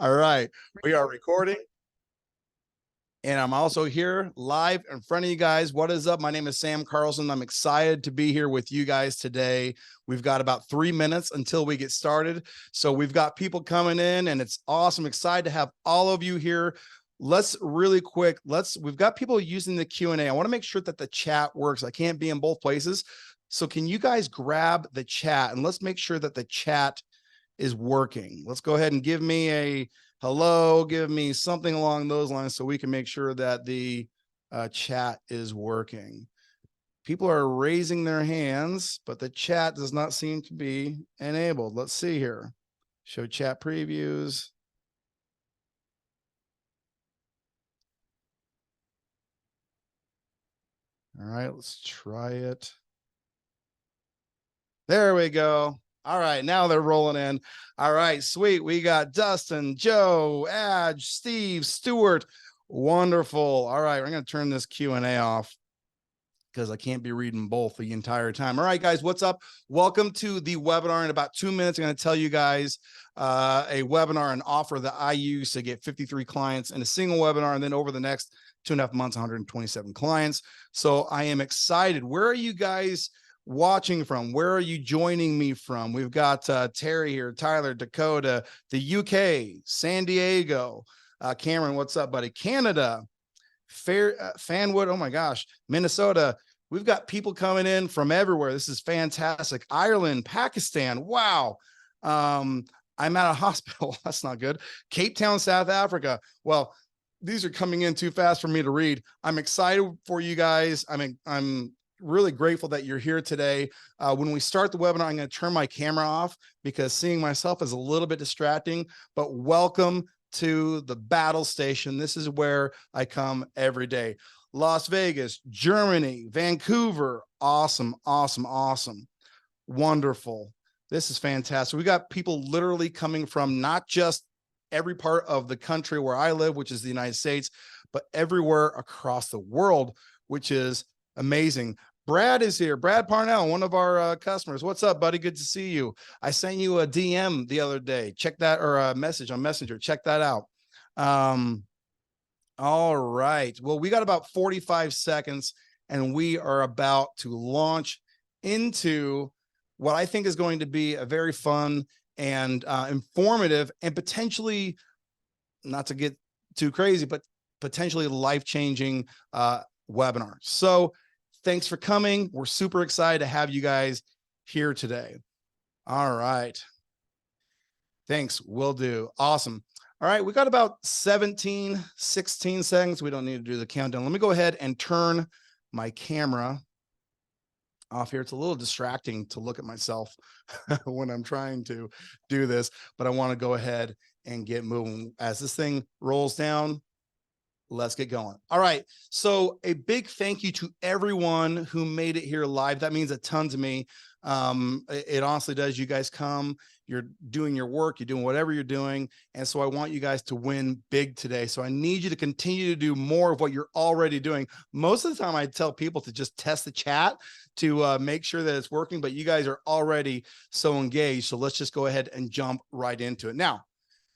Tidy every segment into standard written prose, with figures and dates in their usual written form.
All right, we are recording. And I'm also here live in front of you guys. What is up? My name is Sam Carlson. I'm excited to be here with you guys today. We've got about 3 minutes until we get started. So we've got people coming in and it's awesome. Excited to have all of you here. Let's really quick, we've got people using the Q&A. I want to make sure that the chat works. I can't be in both places. So can you guys grab the chat and let's make sure that the chat is working. Let's go ahead and give me a hello, give me something along those lines so we can make sure that the chat is working. People are raising their hands, but the chat does not seem to be enabled. Let's see here. Show chat previews. All right, let's try it. There we go. All right, now they're rolling in. All right, sweet. We got Dustin, Joe, Adge, Steve, Stuart. Wonderful. All right, we're going to turn this Q&A off because I can't be reading both the entire time. All right, guys, what's up? Welcome to the webinar. In about 2 minutes, I'm going to tell you guys a webinar, an offer that I use to get 53 clients in a single webinar, and then over the next 2.5 months, 127 clients. So I am excited. Where are you guys watching from? Where are you joining me from? We've got Terry here, Tyler, Dakota, the UK, San Diego, Cameron, what's up, buddy? Canada, Fanwood, oh my gosh, Minnesota. We've got people coming in from everywhere. This is fantastic. Ireland, Pakistan, wow. I'm at a hospital. That's not good. Cape Town, South Africa. Well, these are coming in too fast for me to read. I'm excited for you guys. I'm really grateful that you're here today. When we start the webinar, I'm going to turn my camera off because seeing myself is a little bit distracting, but welcome to the battle station. This is where I come every day. Las Vegas, Germany, Vancouver. Awesome, awesome, awesome. Wonderful. This is fantastic. We got people literally coming from not just every part of the country where I live, which is the United States, but everywhere across the world, which is amazing. Brad is here. Brad Parnell, one of our customers. What's up, buddy? Good to see you. I sent you a DM the other day. Check that, or a message on Messenger. Check that out. All right. Well, we got about 45 seconds and we are about to launch into what I think is going to be a very fun and informative and potentially, not to get too crazy, but potentially life-changing webinar. So thanks for coming. We're super excited to have you guys here today. All right. Thanks. Will do. Awesome. All right. We got about 16 seconds. We don't need to do the countdown. Let me go ahead and turn my camera off here. It's a little distracting to look at myself when I'm trying to do this, but I want to go ahead and get moving. As this thing rolls down, let's get going. All right. So a big thank you to everyone who made it here live. That means a ton to me. It honestly does. You guys come, you're doing your work, you're doing whatever you're doing. And so I want you guys to win big today. So I need you to continue to do more of what you're already doing. Most of the time I tell people to just test the chat to make sure that it's working, but you guys are already so engaged. So let's just go ahead and jump right into it. Now,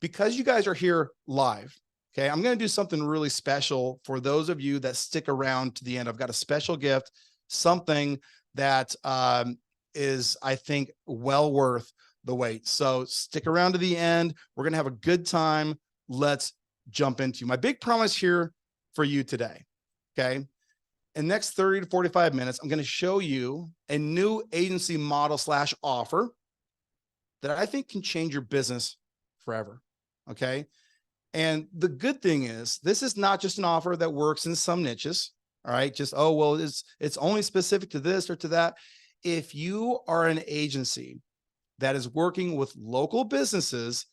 because you guys are here live, okay, I'm going to do something really special for those of you that stick around to the end. I've got a special gift, something that is, I think, well worth the wait. So stick around to the end. We're going to have a good time. Let's jump into my big promise here for you today. Okay. In the next 30 to 45 minutes, I'm going to show you a new agency model / offer that I think can change your business forever. Okay. And the good thing is, this is not just an offer that works in some niches. All right. Just, oh, well, it's only specific to this or to that. If you are an agency that is working with local businesses,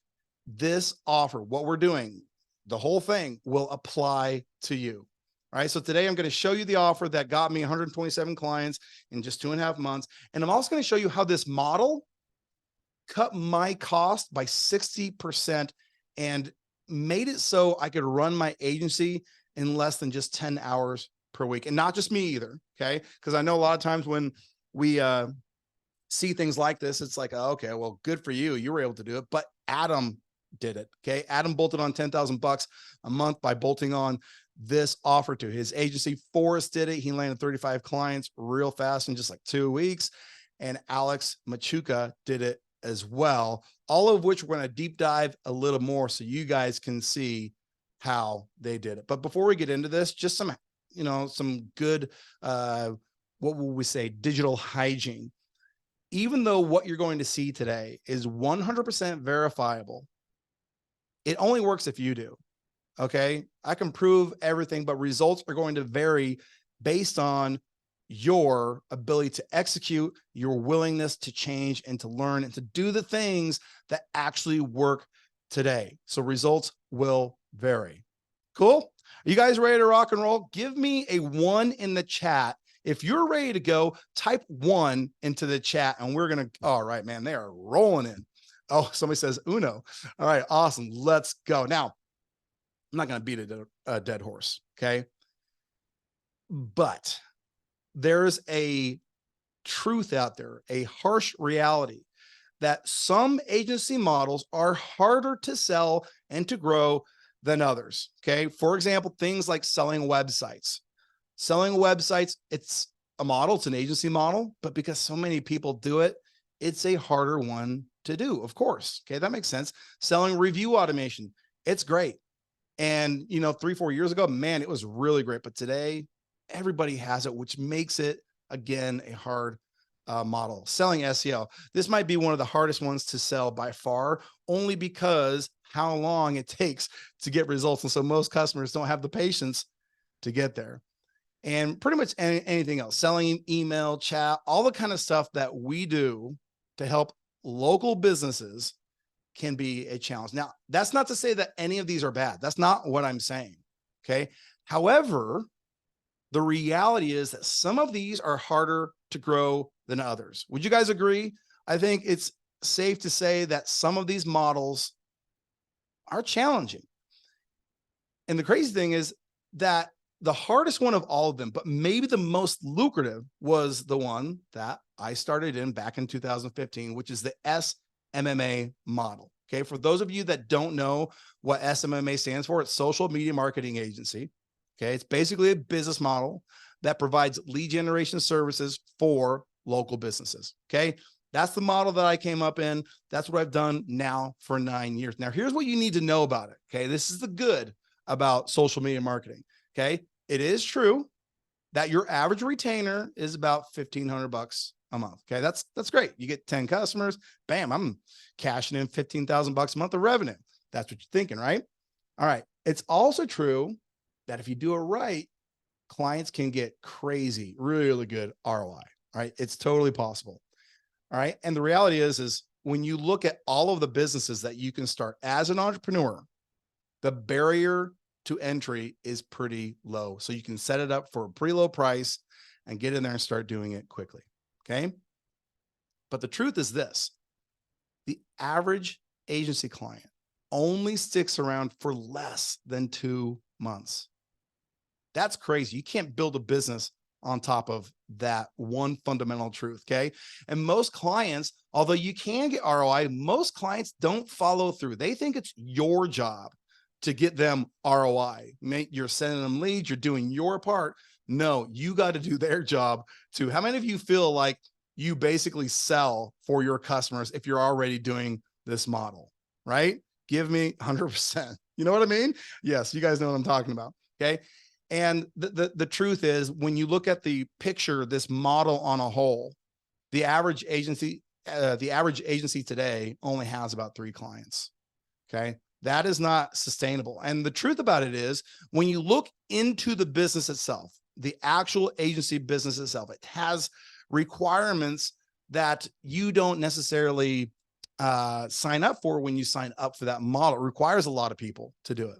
this offer, what we're doing, the whole thing will apply to you. All right. So today I'm going to show you the offer that got me 127 clients in just 2.5 months. And I'm also going to show you how this model cut my cost by 60% and made it so I could run my agency in less than just 10 hours per week. And not just me either. Okay. Because I know a lot of times when we see things like this, it's like, oh, okay, well, good for you. You were able to do it. But Adam did it. Okay. Adam bolted on 10,000 bucks a month by bolting on this offer to his agency. Forrest did it. He landed 35 clients real fast in just like 2 weeks. And Alex Machuca did it as well, all of which we're going to deep dive a little more so you guys can see how they did it. But before we get into this, just some, some good, what will we say, digital hygiene. Even though what you're going to see today is 100% verifiable, it only works if you do. Okay. I can prove everything, but results are going to vary based on your ability to execute, your willingness to change and to learn and to do the things that actually work today. So results will vary. Cool. Are you guys ready to rock and roll? Give me a 1 in the chat. If you're ready to go, type 1 into the chat and we're going to, all right, man, they are rolling in. Oh, somebody says Uno. All right, awesome. Let's go. Now, I'm not going to beat a dead horse. Okay. But there's a truth out there, a harsh reality that some agency models are harder to sell and to grow than others. Okay. For example, things like selling websites. Selling websites, it's a model, it's an agency model, but because so many people do it, it's a harder one to do, of course. Okay. That makes sense. Selling review automation, it's great. And, 3-4 years ago, man, it was really great. But today, everybody has it, which makes it, again, a hard model. Selling SEO. This might be one of the hardest ones to sell by far, only because how long it takes to get results. And so most customers don't have the patience to get there. And pretty much anything else, selling email, chat, all the kind of stuff that we do to help local businesses can be a challenge. Now, that's not to say that any of these are bad. That's not what I'm saying. Okay. However, the reality is that some of these are harder to grow than others. Would you guys agree? I think it's safe to say that some of these models are challenging. And the crazy thing is that the hardest one of all of them, but maybe the most lucrative, was the one that I started in back in 2015, which is the SMMA model. Okay. For those of you that don't know what SMMA stands for, it's Social Media Marketing Agency. Okay. It's basically a business model that provides lead generation services for local businesses. Okay. That's the model that I came up in. That's what I've done now for 9 years. Now, here's what you need to know about it. Okay. This is the good about social media marketing. Okay. It is true that your average retainer is about $1,500 a month. Okay. That's great. You get 10 customers, bam, I'm cashing in $15,000 a month of revenue. That's what you're thinking, right? All right. It's also true that if you do it right, clients can get crazy, really good ROI, right? It's totally possible. All right. And the reality is when you look at all of the businesses that you can start as an entrepreneur, the barrier to entry is pretty low. So you can set it up for a pretty low price and get in there and start doing it quickly. Okay. But the truth is this: the average agency client only sticks around for less than 2 months. That's crazy. You can't build a business on top of that one fundamental truth. Okay. And most clients, although you can get ROI, most clients don't follow through. They think it's your job to get them ROI. You're sending them leads, you're doing your part. No, you got to do their job too. How many of you feel like you basically sell for your customers if you're already doing this model, right? Give me 100%. You know what I mean? Yes, you guys know what I'm talking about. Okay. And the truth is, when you look at the picture, this model on a whole, the average agency today only has about 3 clients. Okay. That is not sustainable. And the truth about it is, when you look into the business itself, the actual agency business itself, it has requirements that you don't necessarily sign up for when you sign up for that model. It requires a lot of people to do it.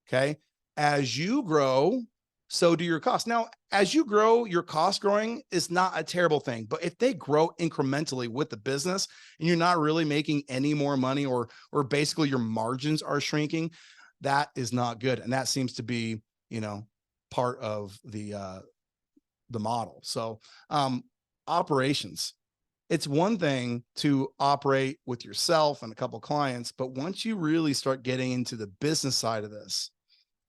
Okay. As you grow, so do your costs. Now, as you grow, your cost growing is not a terrible thing, but if they grow incrementally with the business and you're not really making any more money, or basically your margins are shrinking, that is not good. And that seems to be, part of the model. So, operations, it's one thing to operate with yourself and a couple clients, but once you really start getting into the business side of this,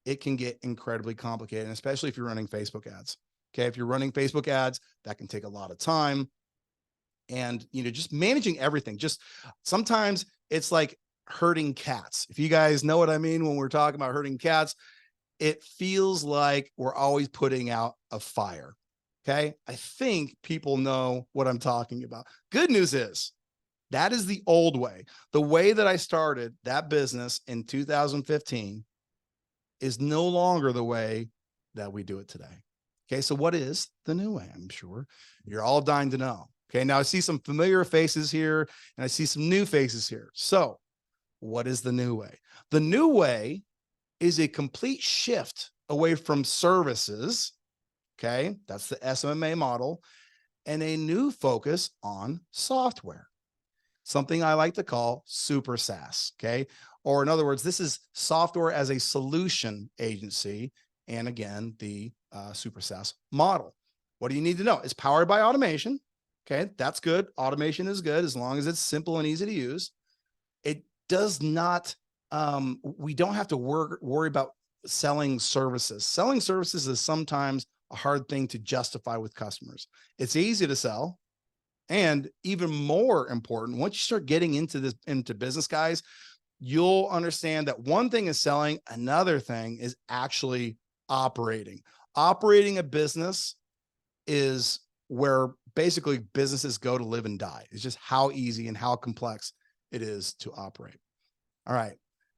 it can get incredibly complicated, and especially if you're running Facebook ads. Okay. If you're running Facebook ads, that can take a lot of time. And, just managing everything. Just sometimes it's like herding cats. If you guys know what I mean when we're talking about herding cats, it feels like we're always putting out a fire. Okay. I think people know what I'm talking about. Good news is that is the old way. The way that I started that business in 2015 is no longer the way that we do it today. Okay. So what is the new way? I'm sure you're all dying to know. Okay. Now I see some familiar faces here and I see some new faces here. So what is the new way? The new way is a complete shift away from services. Okay. That's the SMMA model, and a new focus on software, something I like to call super SaaS. Okay. Or in other words, this is software as a solution agency. And again, the super SaaS model. What do you need to know? It's powered by automation. Okay. That's good. Automation is good as long as it's simple and easy to use. It does not, we don't have to worry about selling services. Selling services is sometimes a hard thing to justify with customers. It's easy to sell. And even more important, once you start getting into business, guys, you'll understand that one thing is selling, another thing is actually operating. Operating a business is where basically businesses go to live and die. It's just how easy and how complex it is to operate. All right.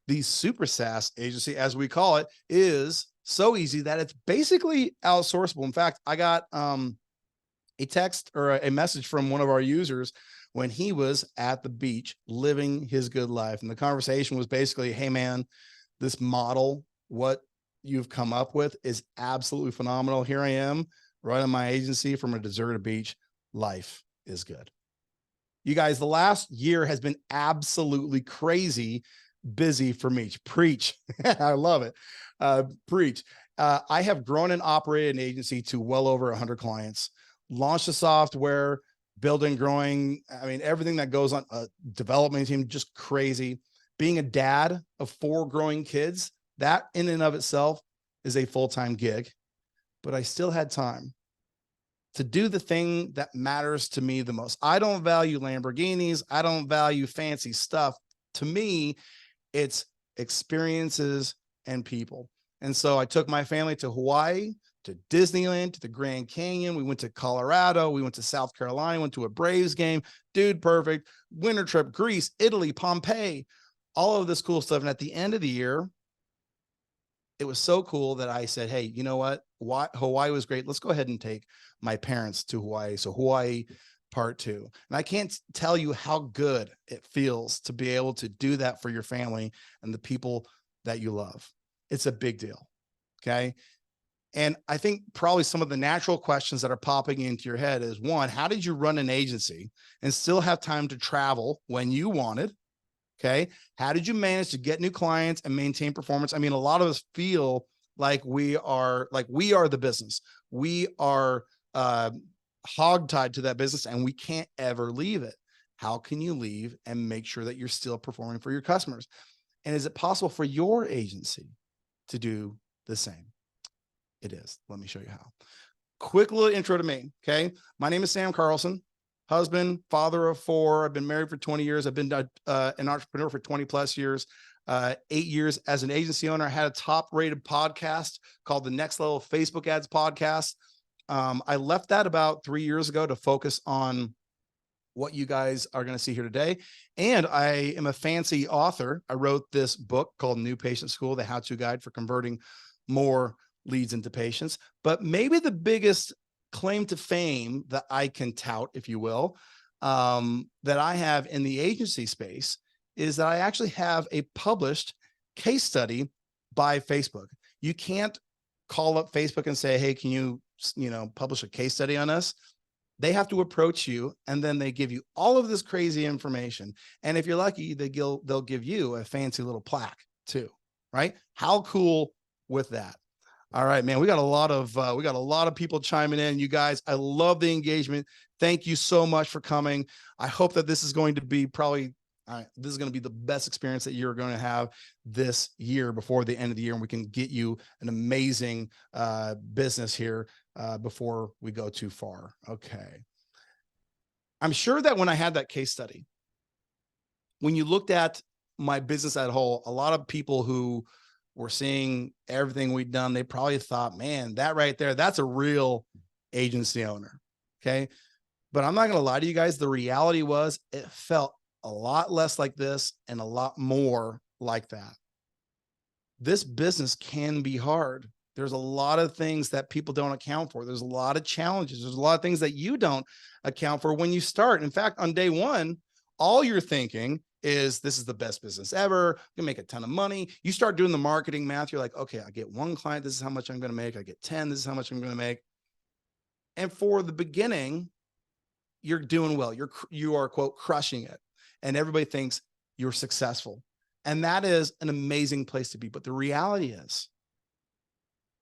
The super SaaS agency, as we call it, is so easy that it's basically outsourceable. In fact, I got a text or a message from one of our users when he was at the beach living his good life. And the conversation was basically, hey, man, this model, what you've come up with is absolutely phenomenal. Here I am running my agency from a deserted beach. Life is good. You guys, the last year has been absolutely crazy busy for me. Preach. I love it. Preach. I have grown and operated an agency to well over 100 clients, launched the software, building, growing. I mean, everything that goes on a development team, just crazy. Being a dad of 4 growing kids, that in and of itself is a full-time gig, but I still had time to do the thing that matters to me the most. I don't value Lamborghinis. I don't value fancy stuff. To me, it's experiences and people. And so I took my family to Hawaii, to Disneyland, to the Grand Canyon. We went to Colorado. We went to South Carolina, went to a Braves game. Dude, perfect. Winter trip, Greece, Italy, Pompeii, all of this cool stuff. And at the end of the year, it was so cool that I said, hey, you know what? Hawaii was great. Let's go ahead and take my parents to Hawaii. So Hawaii part 2. And I can't tell you how good it feels to be able to do that for your family and the people that you love. It's a big deal. Okay. And I think probably some of the natural questions that are popping into your head is, one, how did you run an agency and still have time to travel when you wanted? Okay. How did you manage to get new clients and maintain performance? I mean, a lot of us feel like we are the business. We are hogtied to that business and we can't ever leave it. How can you leave and make sure that you're still performing for your customers? And is it possible for your agency to do the same? It is. Let me show you how. Quick little intro to me. Okay. My name is Sam Carlson, husband, father of 4. I've been married for 20 years. I've been an entrepreneur for 20 plus years, 8 years as an agency owner. I had a top rated podcast called the Next Level Facebook Ads Podcast. I left that about 3 years ago to focus on what you guys are going to see here today. And I am a fancy author. I wrote this book called New Patient School, the how-to guide for converting more leads into patients. But maybe the biggest claim to fame that I can tout, if you will, that I have in the agency space is that I actually have a published case study by Facebook. You can't call up Facebook and say, hey, can you publish a case study on us? They have to approach you, and then they give you all of this crazy information. And if you're lucky, they'll give you a fancy little plaque too, right? How cool with that? All right, man, we got a lot of people chiming in. You guys, I love the engagement. thank you so much for coming. I hope that this is going to be this is going to be the best experience that you're going to have this year before the end of the year. And we can get you an amazing business here before we go too far. Okay. I'm sure that when I had that case study, when you looked at my business as a whole, a lot of people who were seeing everything we'd done, they probably thought, man, that right there, that's a real agency owner. Okay. But I'm not going to lie to you guys. The reality was it felt a lot less like this and a lot more like that. This business can be hard. There's a lot of things that people don't account for. There's a lot of challenges. There's a lot of things that you don't account for when you start. In fact, on day one, all you're thinking is this is the best business ever. I'm gonna make a ton of money. You start doing the marketing math. You're like, okay, I get one client. This is how much I'm going to make. I get 10. This is how much I'm going to make. And for the beginning, you're doing well. You are quote crushing it. And everybody thinks you're successful. And that is an amazing place to be. But the reality is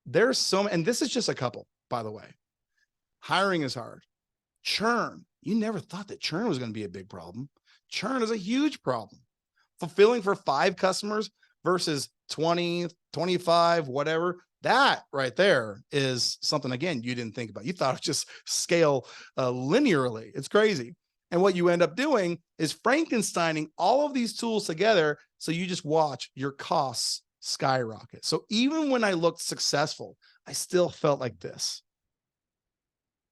there's and this is just a couple, by the way. Hiring is hard. Churn. You never thought that churn was going to be a big problem. Churn is a huge problem. Fulfilling for 5 customers versus 20, 25, whatever. That right there is something, again, you didn't think about. You thought it just scale linearly. It's crazy. And what you end up doing is Frankensteining all of these tools together. So you just watch your costs skyrocket. So even when I looked successful, I still felt like this.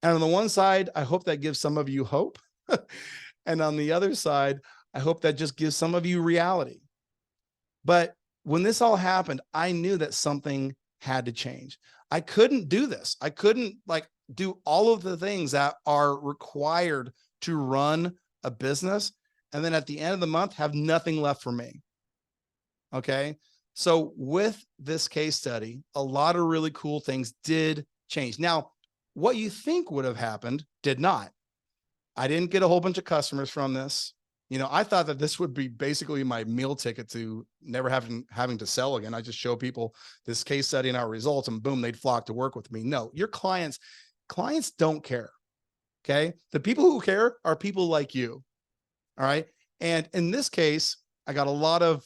And on the one side, I hope that gives some of you hope. And on the other side, I hope that just gives some of you reality. But when this all happened, I knew that something had to change. I couldn't do this. I couldn't do all of the things that are required to run a business. And then at the end of the month, have nothing left for me. Okay. So with this case study, a lot of really cool things did change. Now, what you think would have happened did not. I didn't get a whole bunch of customers from this. You know, I thought that this would be basically my meal ticket to never having to sell again. I just show people this case study and our results and boom, they'd flock to work with me. No, your clients don't care. Okay. The people who care are people like you. All right. And in this case, I got a lot of,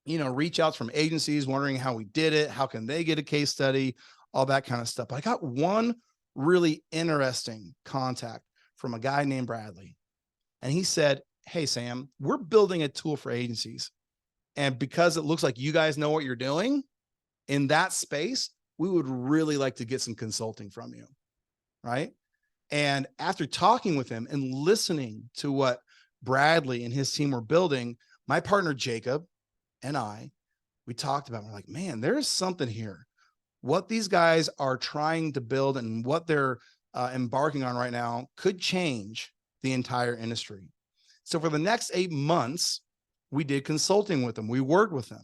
reach outs from agencies wondering how we did it. How can they get a case study? All that kind of stuff. But I got one really interesting contact from a guy named Bradley. And he said, hey, Sam, we're building a tool for agencies. And because it looks like you guys know what you're doing in that space, we would really like to get some consulting from you. Right. And after talking with him and listening to what Bradley and his team were building, my partner, Jacob, and we talked about, we're like, man, there's something here. What these guys are trying to build and what they're embarking on right now could change the entire industry. So for the next 8 months, we did consulting with them. We worked with them.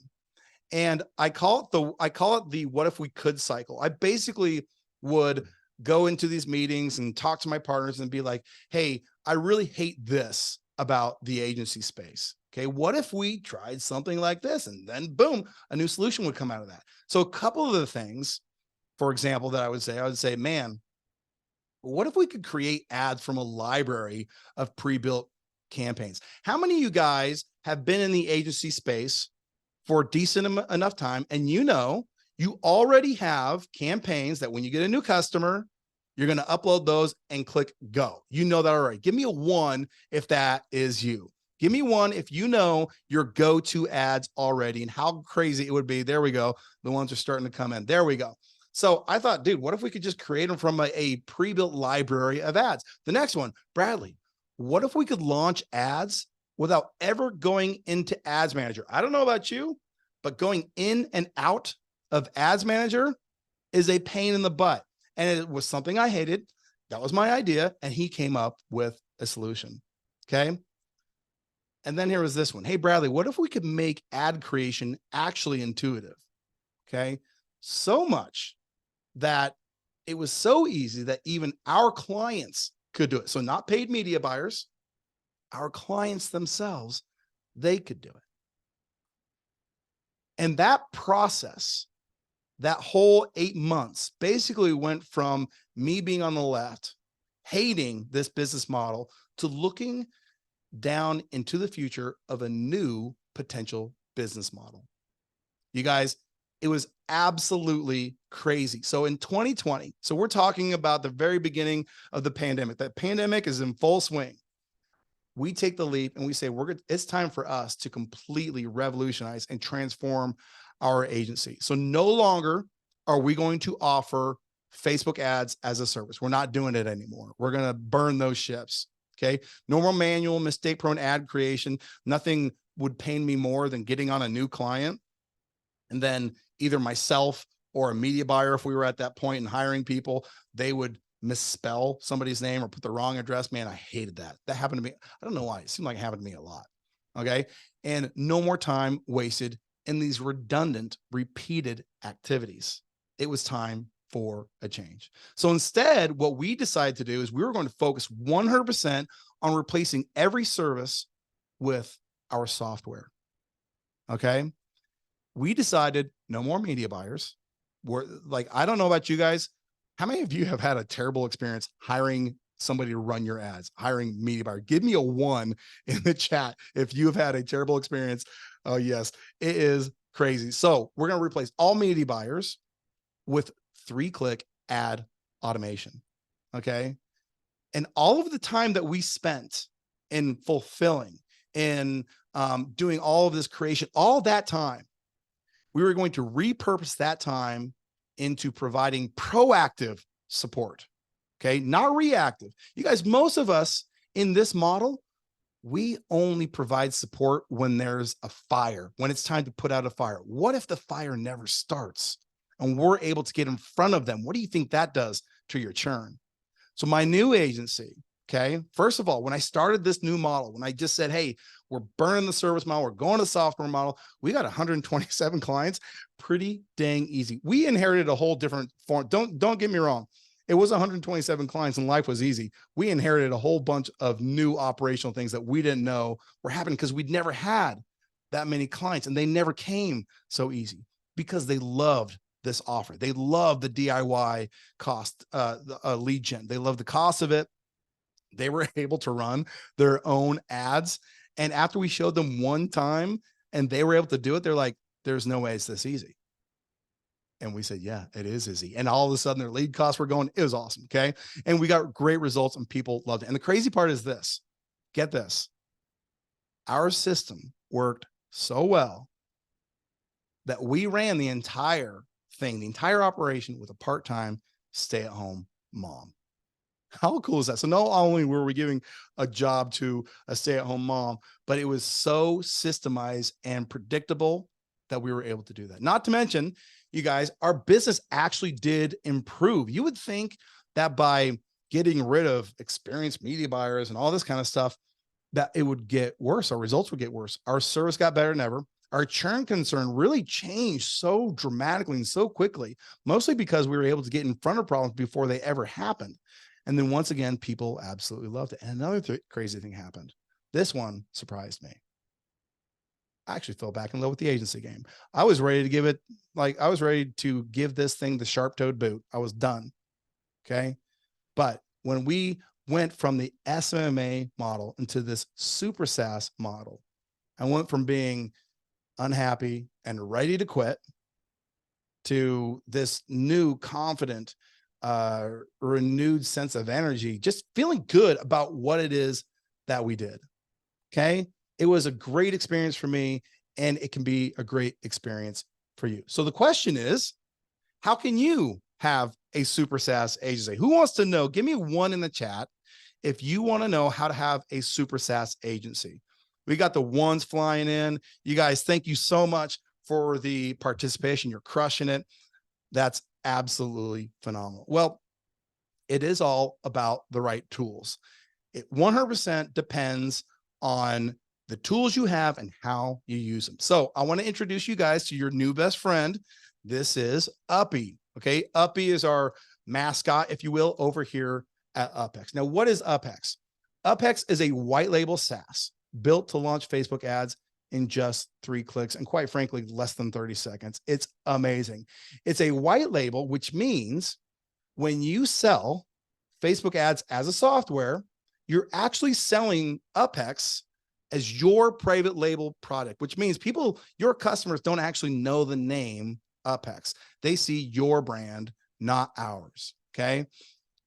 And I call it the what if we could cycle. I basically would go into these meetings and talk to my partners and be like, hey, I really hate this about the agency space. Okay, what if we tried something like this? And then boom, a new solution would come out of that. So a couple of the things, for example, that I would say, man, what if we could create ads from a library of pre-built campaigns? How many of you guys have been in the agency space for a decent enough time and you already have campaigns that when you get a new customer, you're going to upload those and click go. You know that already. Give me a 1 if that is you. Give me 1 if you know your go-to ads already and how crazy it would be. There we go. The ones are starting to come in. There we go. So I thought, dude, what if we could just create them from a pre-built library of ads? The next one, Bradley, what if we could launch ads without ever going into Ads Manager? I don't know about you, but going in and out of Ads Manager is a pain in the butt. And it was something I hated. That was my idea. And he came up with a solution. Okay. And then here was this one. Hey, Bradley, what if we could make ad creation actually intuitive? Okay. So much that it was so easy that even our clients could do it. So not paid media buyers, our clients themselves, they could do it. And that process, that whole 8 months basically went from me being on the left hating this business model to looking down into the future of a new potential business model. You guys, it was absolutely crazy. So in 2020, so we're talking about the very beginning of the pandemic. That pandemic is in full swing. We take the leap and we say, it's time for us to completely revolutionize and transform our agency. So no longer are we going to offer Facebook ads as a service. We're not doing it anymore. We're going to burn those ships. Okay. No more manual, mistake prone ad creation. Nothing would pain me more than getting on a new client and then either myself or a media buyer, if we were at that point and hiring people, they would misspell somebody's name or put the wrong address. Man, I hated that. That happened to me. I don't know why. It seemed like it happened to me a lot. Okay. And no more time wasted in these redundant, repeated activities. It was time for a change. So instead, what we decided to do is we were going to focus 100% on replacing every service with our software. Okay. We decided no more media buyers. We're like, I don't know about you guys. How many of you have had a terrible experience hiring somebody to run your ads, hiring media buyer? Give me a 1 in the chat if you've had a terrible experience. Oh yes, it is crazy. So we're going to replace all media buyers with 3-click ad automation. Okay. And all of the time that we spent in fulfilling and doing all of this creation, all that time, we were going to repurpose that time into providing proactive support. Okay. Not reactive. You guys, most of us in this model, we only provide support when there's a fire, when it's time to put out a fire. What if the fire never starts and we're able to get in front of them? What do you think that does to your churn? So my new agency, okay, first of all, when I started this new model, when I just said, hey, we're burning the service model, we're going to the software model, we got 127 clients, pretty dang easy. We inherited a whole different form. Don't get me wrong. It was 127 clients and life was easy. We inherited a whole bunch of new operational things that we didn't know were happening because we'd never had that many clients and they never came so easy because they loved this offer. They love the DIY cost, lead gen. They love the cost of it. They were able to run their own ads. And after we showed them one time and they were able to do it, they're like, there's no way it's this easy. And we said, yeah, it is easy. And all of a sudden their lead costs were going, it was awesome. Okay. And we got great results and people loved it. And the crazy part is this, get this. Our system worked so well that we ran the entire thing, the entire operation with a part-time stay-at-home mom. How cool is that? So not only were we giving a job to a stay-at-home mom, but it was so systemized and predictable that we were able to do that. Not to mention, you guys, our business actually did improve. You would think that by getting rid of experienced media buyers and all this kind of stuff, that it would get worse. Our results would get worse. Our service got better than ever. Our churn concern really changed so dramatically and so quickly, mostly because we were able to get in front of problems before they ever happened. And then once again, people absolutely loved it. And another crazy thing happened. This one surprised me. I actually fell back in love with the agency game. I was ready to give it, I was ready to give this thing the sharp-toed boot. I was done. Okay. But when we went from the SMMA model into this super SaaS model, I went from being unhappy and ready to quit to this new, confident, renewed sense of energy, just feeling good about what it is that we did. Okay. It was a great experience for me and it can be a great experience for you. So the question is, how can you have a super SaaS agency? Who wants to know? Give me 1 in the chat if you want to know how to have a super SaaS agency. We got the ones flying in. You guys, thank you so much for the participation. You're crushing it. That's absolutely phenomenal. Well, it is all about the right tools. It 100% depends on the tools you have and how you use them. So I want to introduce you guys to your new best friend. This is UpHex. Okay. UpHex is our mascot, if you will, over here at UpHex. Now, what is UpHex? UpHex is a white label SaaS built to launch Facebook ads in just 3 clicks and quite frankly, less than 30 seconds. It's amazing. It's a white label, which means when you sell Facebook ads as a software, you're actually selling UpHex as your private label product, which means people, your customers don't actually know the name UpHex. They see your brand, not ours. Okay.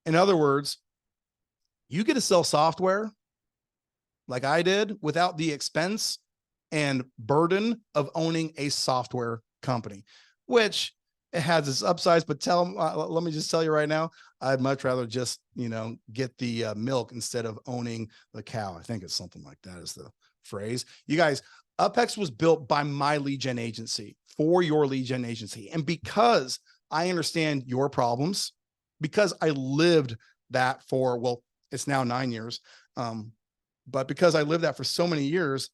In other words, you get to sell software like I did without the expense and burden of owning a software company, which it has its upsides, but let me just tell you right now, I'd much rather just, get the milk instead of owning the cow. I think it's something like that is the phrase. You guys, UpHex was built by my lead gen agency for your lead gen agency. And because I understand your problems, because I lived that for, well, it's now 9 years. But because I lived that for so many years,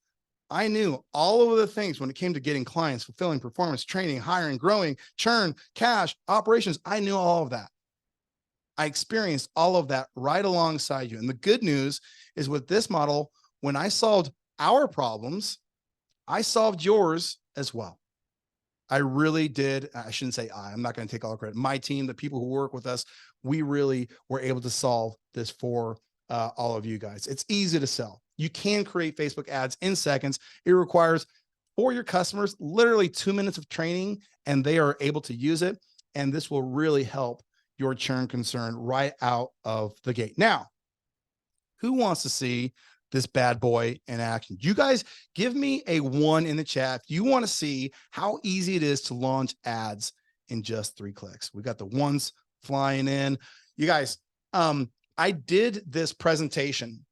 I knew all of the things when it came to getting clients, fulfilling performance, training, hiring, growing, churn, cash, operations. I knew all of that. I experienced all of that right alongside you. And the good news is with this model, when I solved our problems, I solved yours as well. I really did. I shouldn't say I'm not going to take all the credit. My team, the people who work with us, we really were able to solve this for all of you guys. It's easy to sell. You can create Facebook ads in seconds. It requires for your customers literally 2 minutes of training and they are able to use it. And this will really help your churn concern right out of the gate. Now, who wants to see this bad boy in action? You guys give me a 1 in the chat if you want to see how easy it is to launch ads in just 3 clicks. We got the ones flying in. You guys, I did this presentation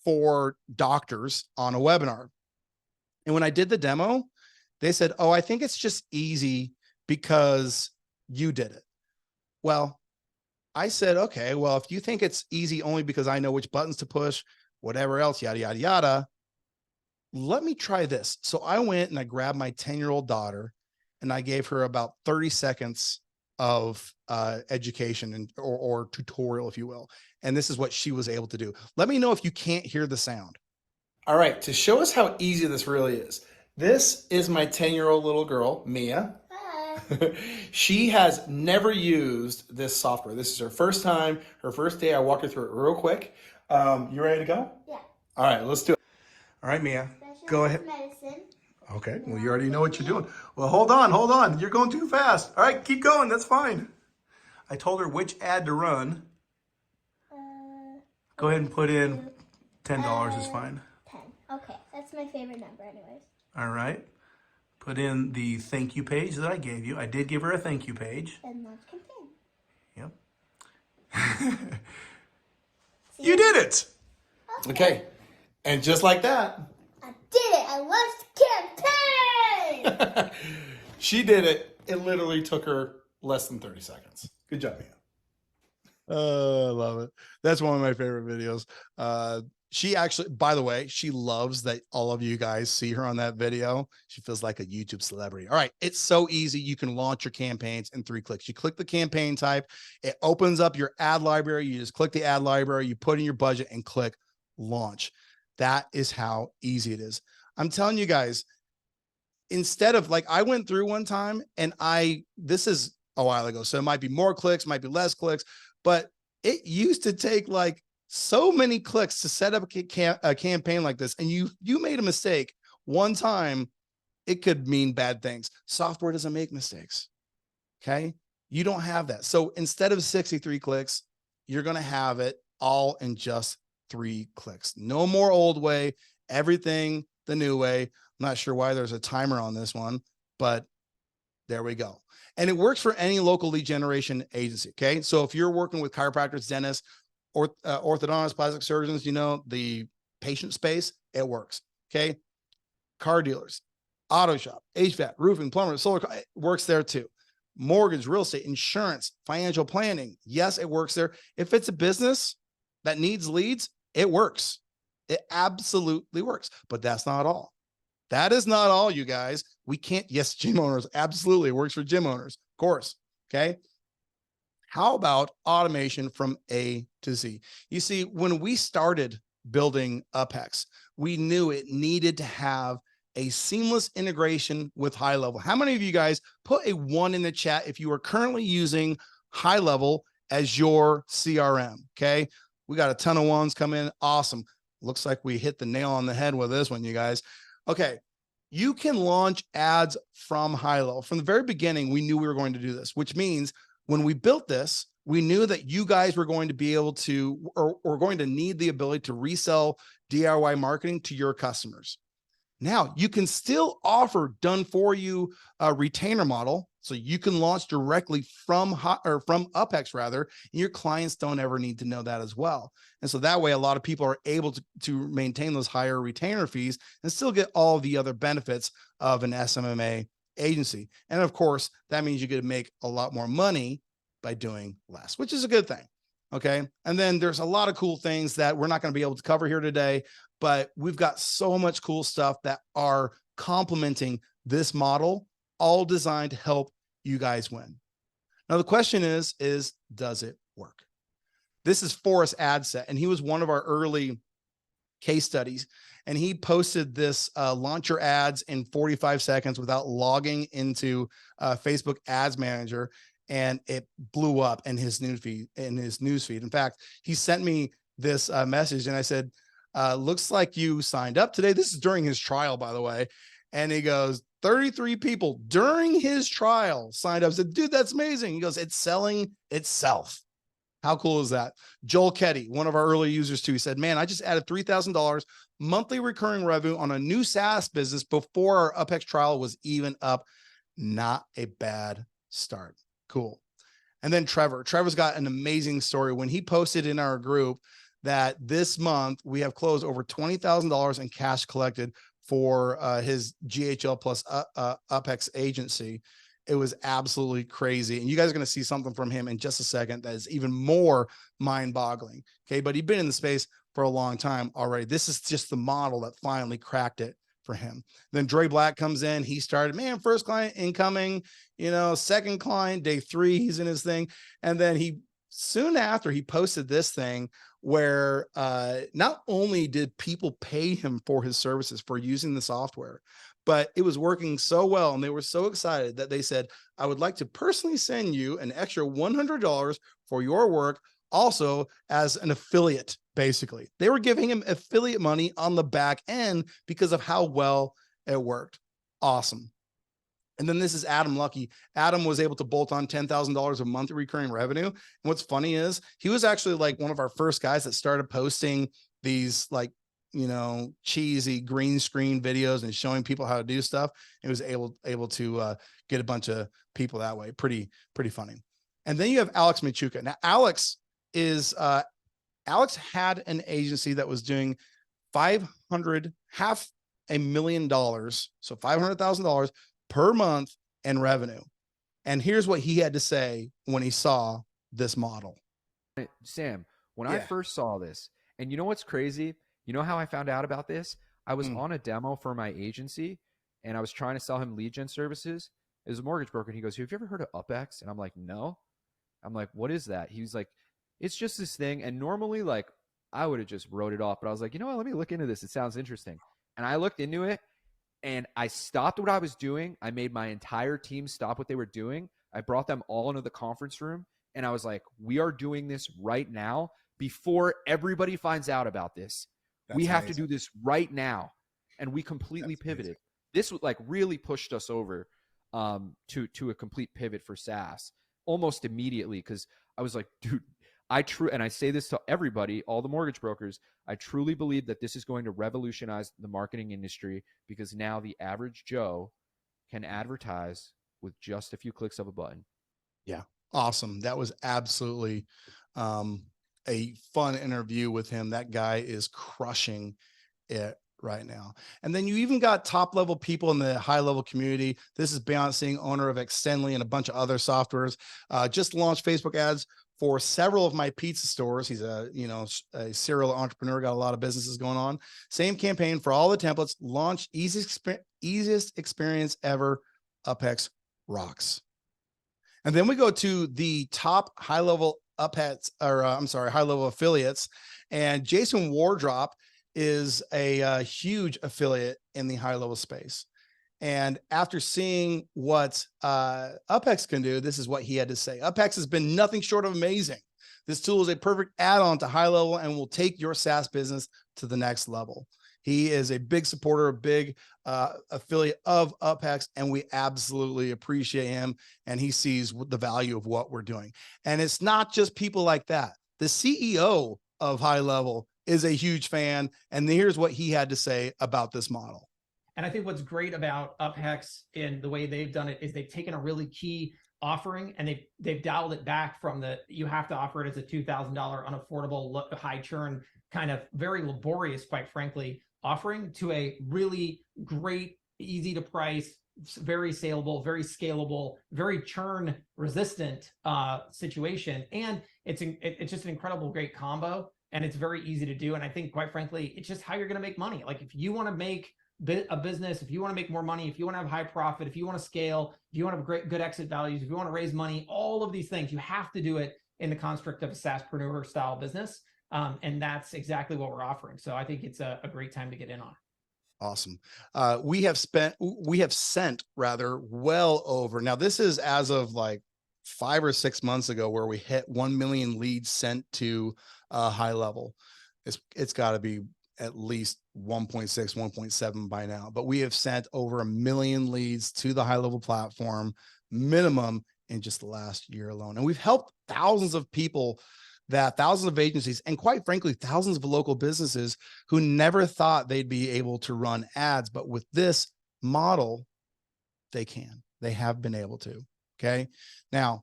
for doctors on a webinar. And when I did the demo, they said, oh, I think it's just easy because you did it. Well, I said, okay, well, if you think it's easy only because I know which buttons to push, whatever else, yada, yada, yada, let me try this. So I went and I grabbed my 10-year-old daughter and I gave her about 30 seconds of education and or tutorial, if you will. And this is what she was able to do. Let me know if you can't hear the sound. All right, to show us how easy this really is, this is my 10-year-old little girl, Mia. Hi. She has never used this software. This is her first time, her first day. I walked her through it real quick. You ready to go? Yeah. All right, let's do it. All right, Mia, go ahead. Medicine. Okay, well, you already know what you're doing. Well, hold on. You're going too fast. All right, keep going. That's fine. I told her which ad to run. Go ahead and put in $10 is fine. 10. Okay, that's my favorite number anyways. All right. Put in the thank you page that I gave you. I did give her a thank you page. And launch campaign. Yep. You did it. Okay. And just like that. I did it. I launched campaign. She did it. It literally took her less than 30 seconds. Good job, Mia. I love it. That's one of my favorite videos. She actually, by the way, she loves that all of you guys see her on that video. She feels like a YouTube celebrity. All right. It's so easy. You can launch your campaigns in 3 clicks. You click the campaign type. It opens up your ad library. You just click the ad library. You put in your budget and click launch. That is how easy it is. I'm telling you guys, instead of like, I went through one time and this is a while ago. So it might be more clicks, might be less clicks, but it used to take like so many clicks to set up a campaign like this. And you made a mistake one time, it could mean bad things. Software doesn't make mistakes. Okay. You don't have that. So instead of 63 clicks, you're going to have it all in just 3 clicks. No more old way, everything the new way. I'm not sure why there's a timer on this one, but there we go. And it works for any local lead generation agency. Okay. So if you're working with chiropractors, dentists, or orthodontists, plastic surgeons, the patient space, it works. Okay. Car dealers, auto shop, HVAC, roofing, plumber, solar, it works there too. Mortgage, real estate, insurance, financial planning. Yes, it works there. If it's a business that needs leads, it works. It absolutely works, but that's not all. That is not all, you guys. We can't, yes, gym owners, absolutely. It works for gym owners, of course. Okay. How about automation from A to Z? You see, when we started building UpHex, we knew it needed to have a seamless integration with HighLevel. How many of you guys put a 1 in the chat if you are currently using HighLevel as your CRM. Okay. We got a ton of ones come in. Awesome. Looks like we hit the nail on the head with this one, you guys. Okay. You can launch ads from high level. From the very beginning, we knew we were going to do this, which means when we built this, we knew that you guys were going to be able to, or going to need the ability to resell DIY marketing to your customers. Now you can still offer done for you a retainer model. So you can launch directly from UpHex rather, and your clients don't ever need to know that as well. And so that way, a lot of people are able to maintain those higher retainer fees and still get all the other benefits of an SMMA agency. And of course, that means you get to make a lot more money by doing less, which is a good thing. Okay. And then there's a lot of cool things that we're not going to be able to cover here today, but we've got so much cool stuff that are complementing this model, all designed to help you guys win. Now, the question is does it work? This is Forrest Adset, and he was one of our early case studies. And he posted this launch your ads in 45 seconds without logging into Facebook Ads Manager. And it blew up in his newsfeed. In fact, he sent me this message, and I said, looks like you signed up today. This is during his trial, by the way. And he goes, 33 people during his trial signed up. I said, dude, that's amazing. He goes, it's selling itself. How cool is that? Joel Ketty, one of our early users too, he said, man, I just added $3,000 monthly recurring revenue on a new SaaS business before our UpHex trial was even up. Not a bad start. Cool. And then Trevor's got an amazing story. When he posted in our group that this month we have closed over $20,000 in cash collected for his GHL plus UpHex agency. It was absolutely crazy. And you guys are going to see something from him in just a second that is even more mind-boggling. Okay. But he'd been in the space for a long time already. This is just the model that finally cracked it for him. Then Dre Black comes in. He started, man, first client incoming, second client, day 3, he's in his thing. And then soon after he posted this thing where not only did people pay him for his services for using the software, but it was working so well. And they were so excited that they said, I would like to personally send you an extra $100 for your work, also as an affiliate. Basically, they were giving him affiliate money on the back end because of how well it worked. Awesome. And then this is Adam Lucky. Adam was able to bolt on $10,000 of monthly recurring revenue. And what's funny is he was actually like one of our first guys that started posting these cheesy green screen videos and showing people how to do stuff. It was able to get a bunch of people that way. Pretty funny. And then you have Alex Michuka. Now, Alex had an agency that was doing $500,000, so $500,000 per month in revenue. And here's what he had to say when he saw this model. Sam, when I first saw this, and you know what's crazy? You know how I found out about this? I was on a demo for my agency, and I was trying to sell him lead gen services. It was a mortgage broker, and he goes, have you ever heard of UpHex? And I'm like, no. I'm like, what is that? He was like, it's just this thing. And normally, like, I would have just wrote it off, but I was like, you know what? Let me look into this. It sounds interesting. And I looked into it, and I stopped what I was doing. I made my entire team stop what they were doing. I brought them all into the conference room, and I was like, we are doing this right now before everybody finds out about this. We have to do this right now. And we completely pivoted. This like really pushed us over to a complete pivot for SaaS almost immediately, because I was like, dude, and I say this to everybody, all the mortgage brokers, I truly believe that this is going to revolutionize the marketing industry, because now the average Joe can advertise with just a few clicks of a button. Yeah. Awesome. That was absolutely a fun interview with him. That guy is crushing it right now. And then you even got top level people in the high level community. This is Beyonce, owner of Extendly and a bunch of other softwares. Just launched Facebook ads for several of my pizza stores. He's a serial entrepreneur, got a lot of businesses going on. Same campaign for all the templates. Launch easiest experience ever. UpHex rocks. And then we go to the top high level high level affiliates. And Jason Wardrop is a huge affiliate in the high level space. And after seeing what UpHex can do, this is what he had to say. UpHex has been nothing short of amazing. This tool is a perfect add-on to High Level and will take your SaaS business to the next level. He is a big supporter, a big affiliate of UpHex, and we absolutely appreciate him. And he sees the value of what we're doing. And it's not just people like that. The CEO of High Level is a huge fan. And here's what he had to say about this model. And I think what's great about UpHex in the way they've done it is they've taken a really key offering and they've dialed it back from the, you have to offer it as a $2,000 unaffordable, high churn, kind of very laborious, quite frankly, offering, to a really great, easy to price, very saleable, very scalable, very churn resistant situation. And it's just an incredible, great combo, and it's very easy to do. And I think, quite frankly, it's just how you're going to make money. Like, if you want to make a business, if you want to make more money, if you want to have high profit, if you want to scale, if you want to have good exit values, if you want to raise money, all of these things, you have to do it in the construct of a SaaSpreneur style business. And that's exactly what we're offering. So I think it's a great time to get in on. Awesome. We have sent rather well over, now this is as of like 5 or 6 months ago, where we hit 1 million leads sent to High Level. It's got to be at least 1.6, 1.7 by now, but we have sent over 1 million leads to the High Level platform minimum in just the last year alone. And we've helped thousands of people, thousands of agencies, and quite frankly, thousands of local businesses who never thought they'd be able to run ads. But with this model, they have been able to. Okay. Now,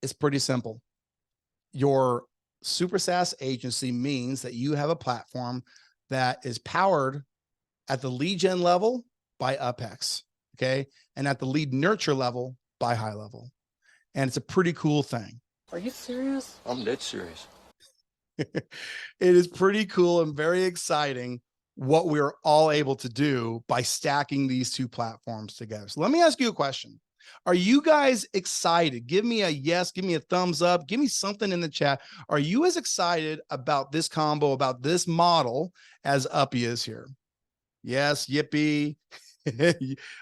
it's pretty simple. Your super SaaS agency means that you have a platform that is powered at the lead gen level by UpHex, okay, and at the lead nurture level by High Level. And it's a pretty cool thing. Are you serious? I'm dead serious. It is pretty cool and very exciting what we're all able to do by stacking these two platforms together. So let me ask you a question. Are you guys excited? Give me a yes, give me a thumbs up, give me something in the chat. Are you as excited about this combo, about this model, as Uppy is here? Yes, yippee.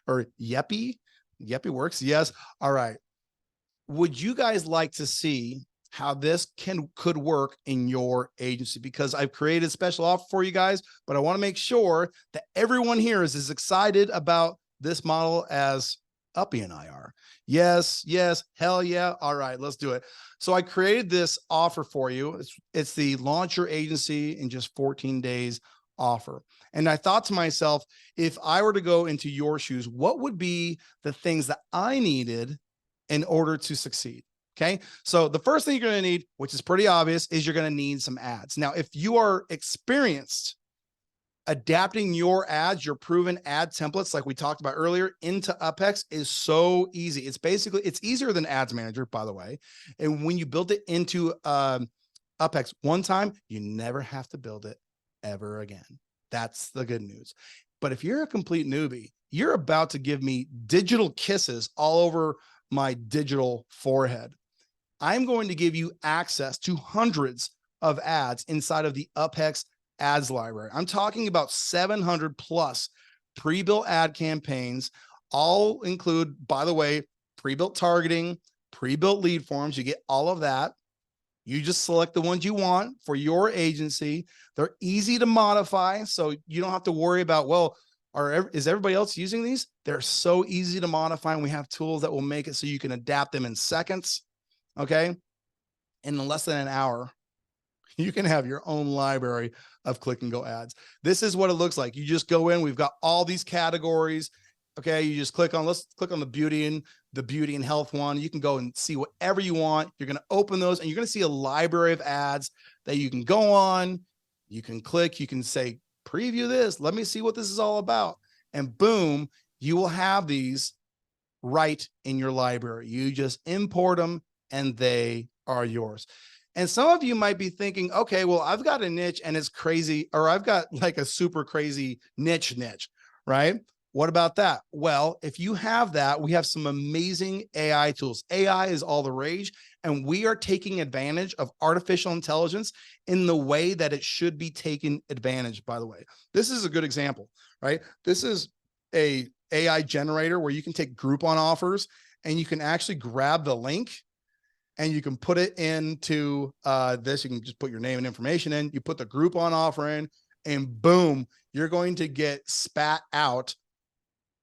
Or yeppy? Yeppy works. Yes. All right. Would you guys like to see how this could work in your agency? Because I've created a special offer for you guys, but I want to make sure that everyone here is as excited about this model as Uppy and I are. Yes, yes, hell yeah. All right, let's do it. So I created this offer for you. It's the launch your agency in just 14 days offer. And I thought to myself, if I were to go into your shoes, what would be the things that I needed in order to succeed? Okay. So the first thing you're going to need, which is pretty obvious, is you're going to need some ads. Now, if you are experienced adapting your ads, your proven ad templates, like we talked about earlier, into UpHex is so easy. It's easier than Ads Manager, by the way. And when you build it into UpHex one time, you never have to build it ever again. That's the good news. But if you're a complete newbie, you're about to give me digital kisses all over my digital forehead. I'm going to give you access to hundreds of ads inside of the UpHex ads library. I'm talking about 700 plus pre-built ad campaigns, all include, by the way, pre-built targeting, pre-built lead forms. You get all of that. You just select the ones you want for your agency. They're easy to modify, so you don't have to worry about, well, is everybody else using these? They're so easy to modify, and we have tools that will make it so you can adapt them in seconds, okay? In less than an hour, you can have your own library of click and go ads. This is what it looks like. You just go in, we've got all these categories. Okay. You just let's click on the beauty and health one. You can go and see whatever you want. You're going to open those and you're going to see a library of ads that you can go on. You can click, you can say, preview this. Let me see what this is all about. And boom, you will have these right in your library. You just import them and they are yours. And some of you might be thinking, okay, well, I've got a niche and it's crazy, or I've got like a super crazy niche, right? What about that? Well, if you have that, we have some amazing AI tools. AI is all the rage, and we are taking advantage of artificial intelligence in the way that it should be taken advantage, by the way. This is a good example, right? This is a AI generator where you can take Groupon offers and you can actually grab the link and you can put it into this. You can just put your name and information in. You put the Groupon offer in, and boom, you're going to get spat out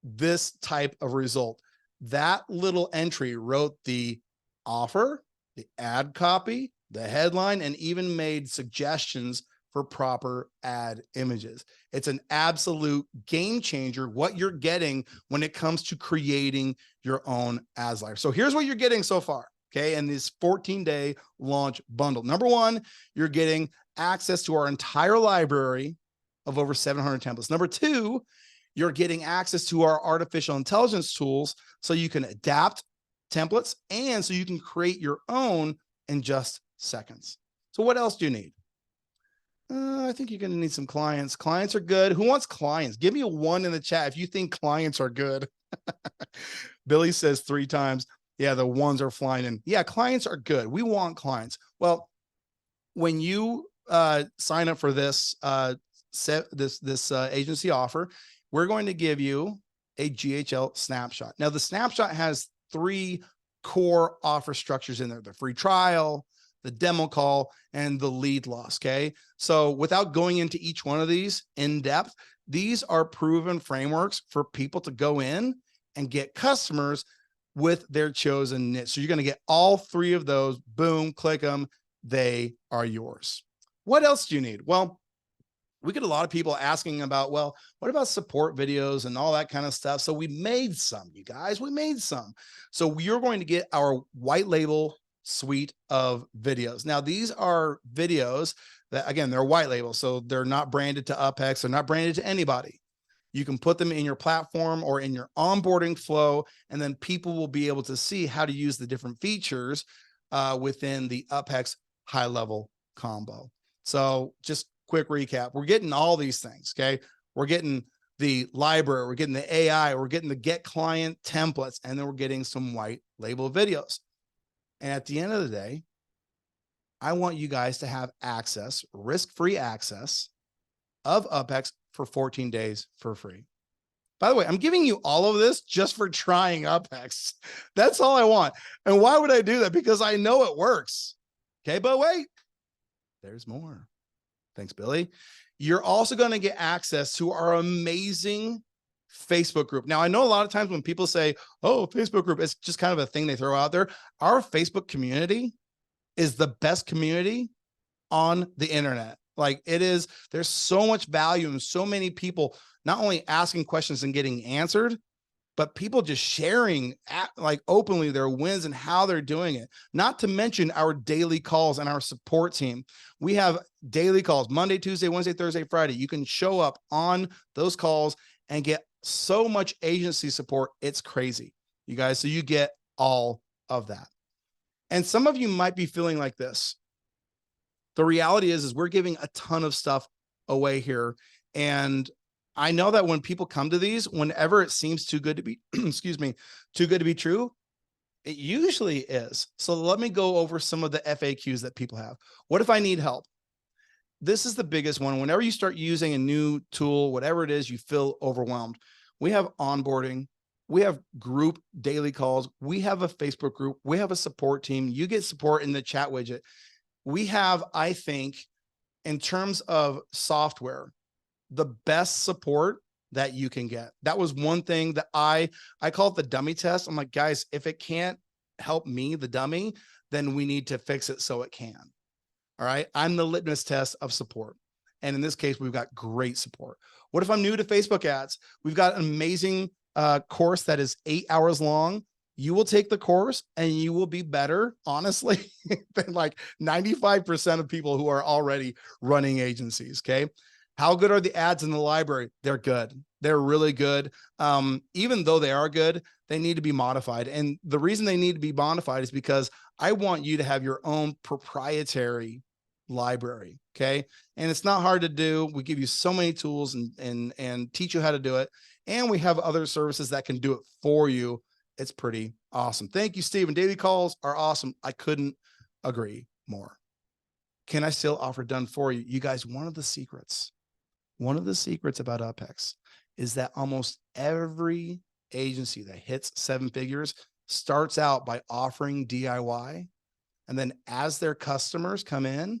this type of result. That little entry wrote the offer, the ad copy, the headline, and even made suggestions for proper ad images. It's an absolute game changer what you're getting when it comes to creating your own ads library. So here's what you're getting so far, okay, in this 14-day launch bundle. Number one, you're getting access to our entire library of over 700 templates. Number two, you're getting access to our artificial intelligence tools so you can adapt templates and so you can create your own in just seconds. So what else do you need? I think you're going to need some clients. Clients are good. Who wants clients? Give me a 1 in the chat if you think clients are good. Billy says 3 times. Yeah, the ones are flying in. Yeah, clients are good. We want clients. Well, when you sign up for this agency offer, we're going to give you a GHL snapshot. Now, the snapshot has 3 core offer structures in there: the free trial, the demo call, and the lead loss. Okay. So without going into each one of these in depth, these are proven frameworks for people to go in and get customers with their chosen niche. So you're going to get all 3 of those. Boom, click them. They are yours. What else do you need? Well, we get a lot of people asking about, well, what about support videos and all that kind of stuff? So we made some, you guys, we made some. So you're going to get our white label suite of videos. Now, these are videos that, again, they're white label. So they're not branded to UpHex. They're not branded to anybody. You can put them in your platform or in your onboarding flow, and then people will be able to see how to use the different features within the UpHex high level combo. So just quick recap. We're getting all these things. Okay. We're getting the library, we're getting the AI, we're getting the get client templates, and then we're getting some white label videos. And at the end of the day, I want you guys to have access, risk-free access of UpHex for 14 days for free. By the way, I'm giving you all of this just for trying UpHex. That's all I want. And why would I do that? Because I know it works. Okay, but wait, there's more. Thanks, Billy. You're also going to get access to our amazing Facebook group. Now, I know a lot of times when people say, oh, Facebook group, it's just kind of a thing they throw out there. Our Facebook community is the best community on the internet. Like it is, there's so much value and so many people not only asking questions and getting answered, but people just sharing like openly their wins and how they're doing it. Not to mention our daily calls and our support team. We have daily calls Monday, Tuesday, Wednesday, Thursday, Friday. You can show up on those calls and get so much agency support. It's crazy, you guys. So you get all of that. And some of you might be feeling like this. The reality is we're giving a ton of stuff away here. And I know that when people come to these, whenever it seems too good to be, excuse me, too good to be true, it usually is. So let me go over some of the FAQs that people have. What if I need help? This is the biggest one. Whenever you start using a new tool, whatever it is, you feel overwhelmed. We have onboarding. We have group daily calls. We have a Facebook group. We have a support team. You get support in the chat widget. We have, I think, in terms of software, the best support that you can get. That was one thing that I call it the dummy test. I'm like, guys, if it can't help me, the dummy, then we need to fix it so it can. All right. I'm the litmus test of support. And in this case, we've got great support. What if I'm new to Facebook ads? We've got an amazing course that is 8 hours long. You will take the course and you will be better, honestly, than like 95% of people who are already running agencies. Okay. How good are the ads in the library? They're good. They're really good. Even though they are good, they need to be modified. And the reason they need to be modified is because I want you to have your own proprietary library. Okay. And it's not hard to do. We give you so many tools and teach you how to do it. And we have other services that can do it for you. It's pretty awesome. Thank you, Steven. Daily calls are awesome. I couldn't agree more. Can I still offer done for you? You guys, one of the secrets about UpHex is that almost every agency that hits 7 figures starts out by offering DIY. And then as their customers come in,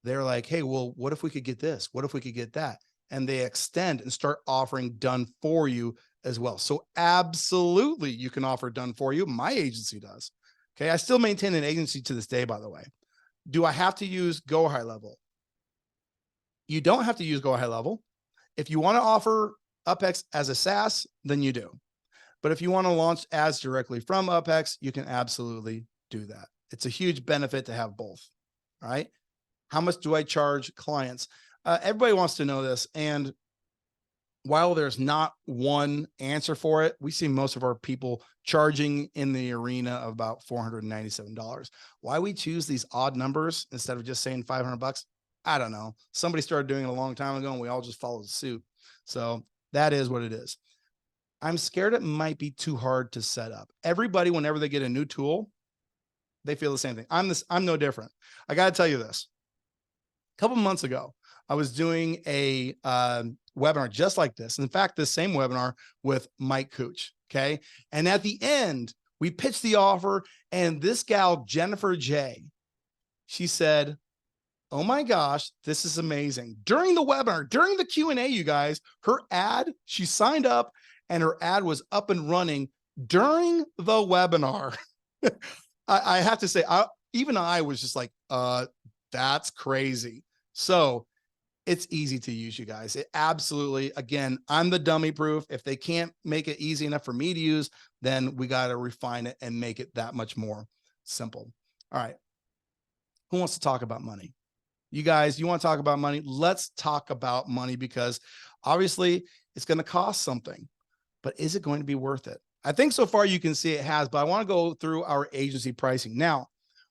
they're like, hey, well, what if we could get this? What if we could get that? And they extend and start offering done for you as well. So absolutely, you can offer done for you. My agency does. Okay. I still maintain an agency to this day, by the way. Do I have to use Go High Level? You don't have to use Go High Level. If you want to offer UpHex as a SaaS, then you do. But if you want to launch ads directly from UpHex, you can absolutely do that. It's a huge benefit to have both. All right. How much do I charge clients? Everybody wants to know this. And while there's not one answer for it, we see most of our people charging in the arena of about $497. Why we choose these odd numbers instead of just saying $500, I don't know. Somebody started doing it a long time ago and we all just followed suit. So that is what it is. I'm scared it might be too hard to set up. Everybody, whenever they get a new tool, they feel the same thing. I'm no different. I got to tell you this. A couple months ago, I was doing a webinar just like this. In fact, this same webinar with Mike Cooch. Okay. And at the end, we pitched the offer, and this gal, Jennifer J, she said, oh my gosh, this is amazing. During the webinar, during the Q&A, you guys, her ad, she signed up and her ad was up and running during the webinar. I have to say, even I was just like, that's crazy. So it's easy to use, you guys. It absolutely, again, I'm the dummy proof. If they can't make it easy enough for me to use, then we got to refine it and make it that much more simple. All right. Who wants to talk about money? You guys, you want to talk about money? Let's talk about money, because obviously it's going to cost something, but is it going to be worth it? I think so far you can see it has, but I want to go through our agency pricing. Now,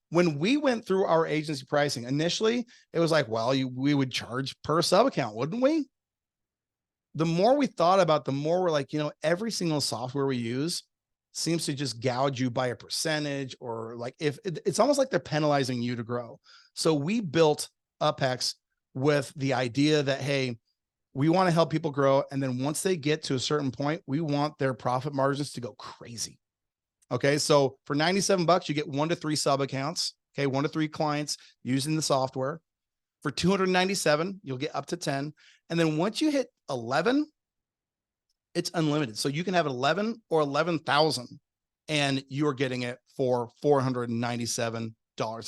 when we went through our agency pricing, initially, it was like, well, we would charge per sub account, wouldn't we? The more we thought about, the more we're like, every single software we use seems to just gouge you by a percentage, or like it's almost like they're penalizing you to grow. So we built UpHex with the idea that, hey, we want to help people grow. And then once they get to a certain point, we want their profit margins to go crazy. Okay. So for $97, you get 1 to 3 sub accounts. Okay. 1 to 3 clients using the software. For $297, you'll get up to 10. And then once you hit 11, it's unlimited. So you can have 11 or 11,000 and you're getting it for $497.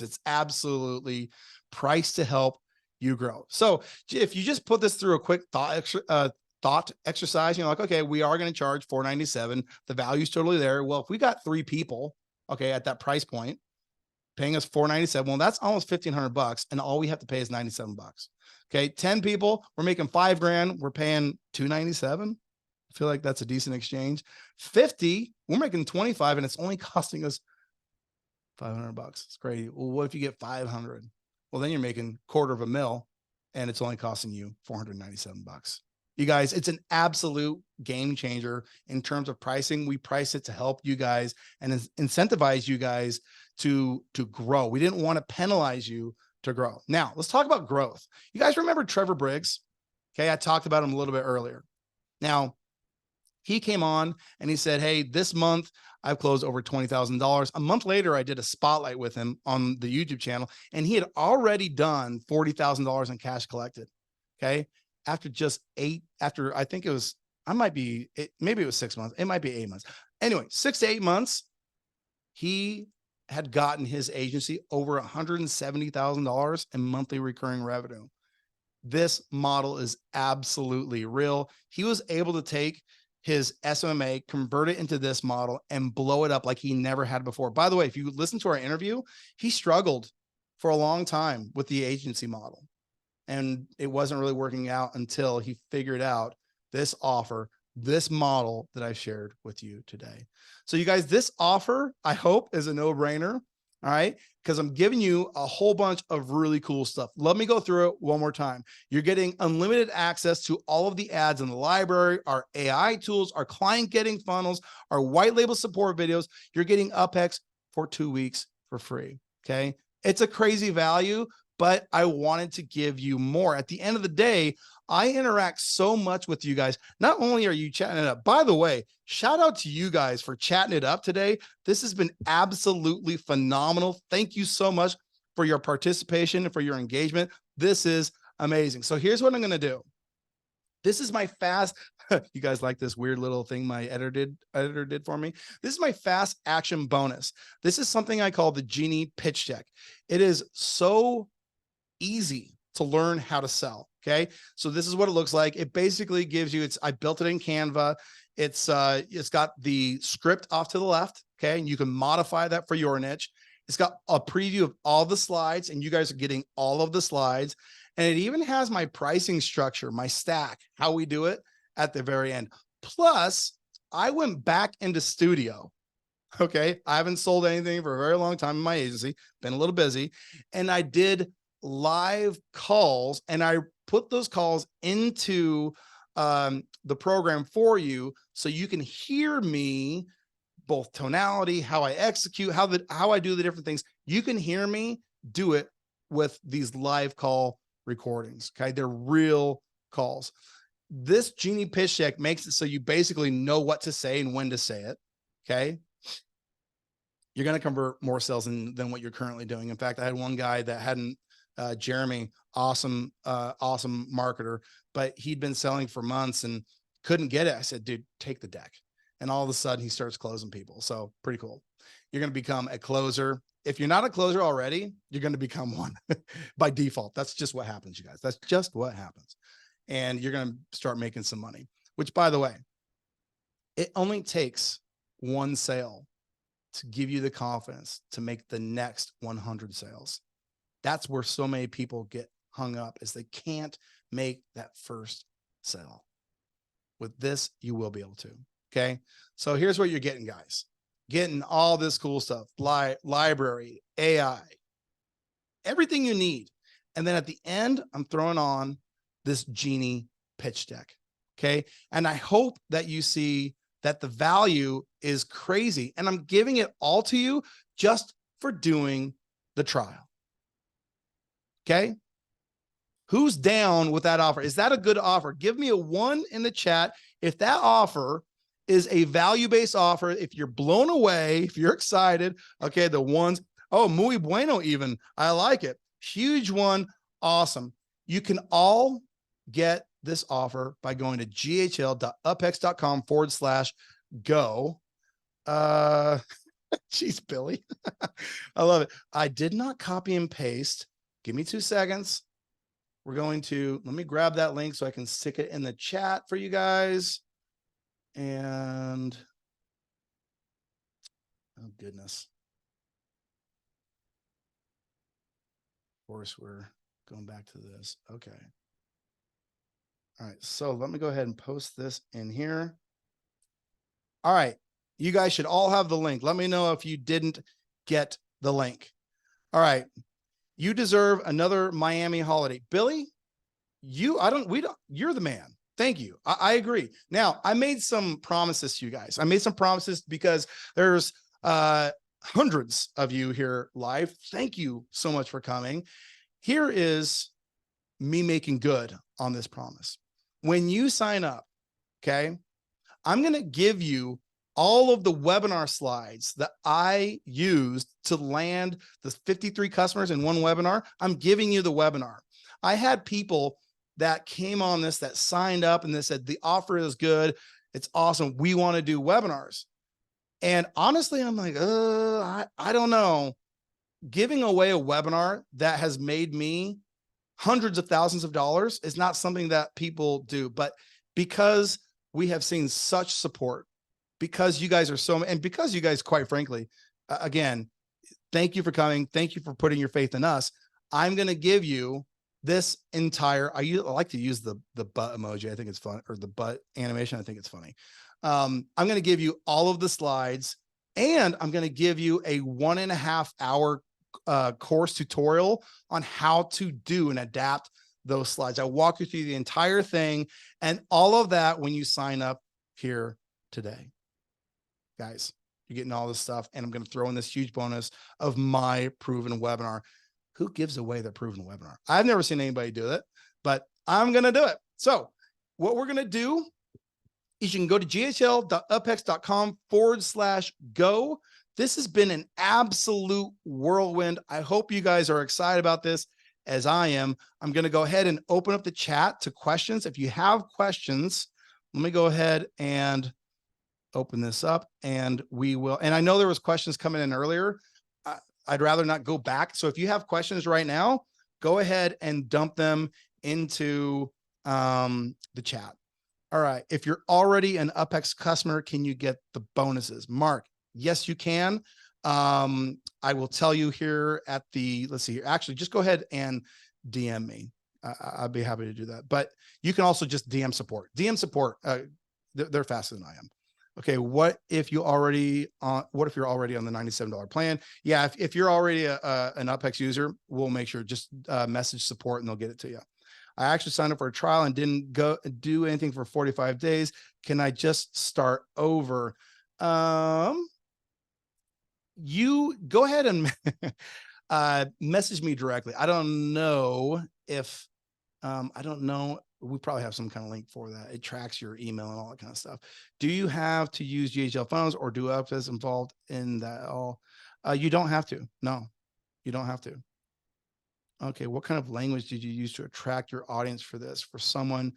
It's absolutely priced to help you grow. So if you just put this through a quick thought exercise, you're like, okay, we are going to charge $497. The value's totally there. Well, if we got 3 people, okay, at that price point, paying us $497, well, that's almost $1,500, and all we have to pay is $97. Okay, 10 people, we're making $5,000. We're paying $297. I feel like that's a decent exchange. 50, we're making 25, and it's only costing us $500. It's crazy. Well, what if you get 500? Well, then you're making $250,000, and it's only costing you $497. You guys, it's an absolute game changer in terms of pricing. We price it to help you guys and incentivize you guys to grow. We didn't want to penalize you to grow. Now, let's talk about growth. You guys remember Trevor Briggs? Okay, I talked about him a little bit earlier. Now, he came on and he said, hey, this month I've closed over $20,000. A month later, I did a spotlight with him on the YouTube channel, and he had already done $40,000 in cash collected. Okay. After I think it was, maybe it was 6 months. It might be 8 months. Anyway, 6 to 8 months, he had gotten his agency over $170,000 in monthly recurring revenue. This model is absolutely real. He was able to take his SMMA, convert it into this model, and blow it up like he never had before. By the way, if you listen to our interview, he struggled for a long time with the agency model, and it wasn't really working out until he figured out this offer, this model that I shared with you today. So you guys, this offer, I hope, is a no-brainer. All right, because I'm giving you a whole bunch of really cool stuff. Let me go through it one more time. You're getting unlimited access to all of the ads in the library, our AI tools, our client getting funnels, our white label support videos. You're getting UpHex for 2 weeks for free. Okay. It's a crazy value, but I wanted to give you more. At the end of the day, I interact so much with you guys. Not only are you chatting it up, by the way, shout out to you guys for chatting it up today. This has been absolutely phenomenal. Thank you so much for your participation and for your engagement. This is amazing. So here's what I'm going to do. This is my fast. You guys like this weird little thing my editor did for me? This is my fast action bonus. This is something I call the Genie pitch deck. It is so easy to learn how to sell. Okay. So this is what it looks like. It basically gives you, I built it in Canva. It's got the script off to the left. Okay. And you can modify that for your niche. It's got a preview of all the slides, and you guys are getting all of the slides. And it even has my pricing structure, my stack, how we do it at the very end. Plus, I went back into studio. Okay. I haven't sold anything for a very long time in my agency, been a little busy. And I did live calls, and I put those calls into the program for you, so you can hear me, both tonality, how I execute, how I do the different things. You can hear me do it with these live call recordings. Okay. They're real calls. This Genie pitch deck makes it so you basically know what to say and when to say it. Okay. You're going to convert more sales than what you're currently doing. In fact, I had one guy that hadn't, Jeremy, awesome marketer, but he'd been selling for months and couldn't get it. I said, dude, take the deck. And all of a sudden he starts closing people. So pretty cool. You're going to become a closer. If you're not a closer already, you're going to become one by default. That's just what happens, you guys. That's just what happens. And you're going to start making some money, which, by the way, it only takes one sale to give you the confidence to make the next 100 sales. That's where so many people get hung up, is they can't make that first sale. With this, you will be able to. Okay. So here's what you're getting, guys. Getting all this cool stuff, library, AI, everything you need. And then at the end, I'm throwing on this Genie pitch deck. Okay. And I hope that you see that the value is crazy. And I'm giving it all to you just for doing the trial. Okay. Who's down with that offer? Is that a good offer? Give me a 1 in the chat if that offer is a value-based offer. If you're blown away, if you're excited, okay, the ones, oh, muy bueno even. I like it. Huge one. Awesome. You can all get this offer by going to ghl.uphex.com/go. Geez, Billy. I love it. I did not copy and paste. Give me 2 seconds. We're going to, let me grab that link so I can stick it in the chat for you guys. And oh goodness. Of course, we're going back to this. Okay. All right. So let me go ahead and post this in here. All right. You guys should all have the link. Let me know if you didn't get the link. All right. You deserve another Miami holiday. Billy, you're the man. Thank you. I agree. Now, I made some promises to you guys. I made some promises because there's hundreds of you here live. Thank you so much for coming. Here is me making good on this promise. When you sign up, okay, I'm going to give you all of the webinar slides that I used to land the 53 customers in one webinar. I'm giving you the webinar. I had people that came on this, that signed up, and they said, the offer is good. It's awesome. We want to do webinars. And honestly, I'm like, I don't know. Giving away a webinar that has made me hundreds of thousands of dollars is not something that people do. But because we have seen such support, because you guys are and because you guys, quite frankly, again, thank you for coming. Thank you for putting your faith in us. I'm going to give you this entire, I like to use the butt emoji. I think it's fun, or the butt animation. I think it's funny. I'm going to give you all of the slides, and I'm going to give you a 1.5 hour course tutorial on how to do and adapt those slides. I walk you through the entire thing, and all of that when you sign up here today. Guys, you're getting all this stuff, and I'm going to throw in this huge bonus of my proven webinar. who gives away their proven webinar? I've never seen anybody do it, but I'm going to do it. So what we're going to do is you can go to ghl.uphex.com/go. This has been an absolute whirlwind. I hope you guys are excited about this as I am. I'm going to go ahead and open up the chat to questions. If you have questions, let me go ahead and open this up and we will. And I know there was questions coming in earlier. I'd rather not go back. So if you have questions right now, go ahead and dump them into the chat. All right. If you're already an UpHex customer, can you get the bonuses? Mark, yes, you can. I will tell you here at the, let's see here. Actually, just go ahead and DM me. I'd be happy to do that. But you can also just DM support. DM support. They're faster than I am. Okay, what if you're already on the $97 plan? Yeah, if you're already an UpHex user, we'll make sure just message support and they'll get it to you. I actually signed up for a trial and didn't go do anything for 45 days. Can I just start over? You go ahead and message me directly. I don't know if we probably have some kind of link for that. It tracks your email and all that kind of stuff. Do you have to use GHL phones or do UpHex involved in that all? You don't have to. No, you don't have to. Okay. What kind of language did you use to attract your audience for this? For someone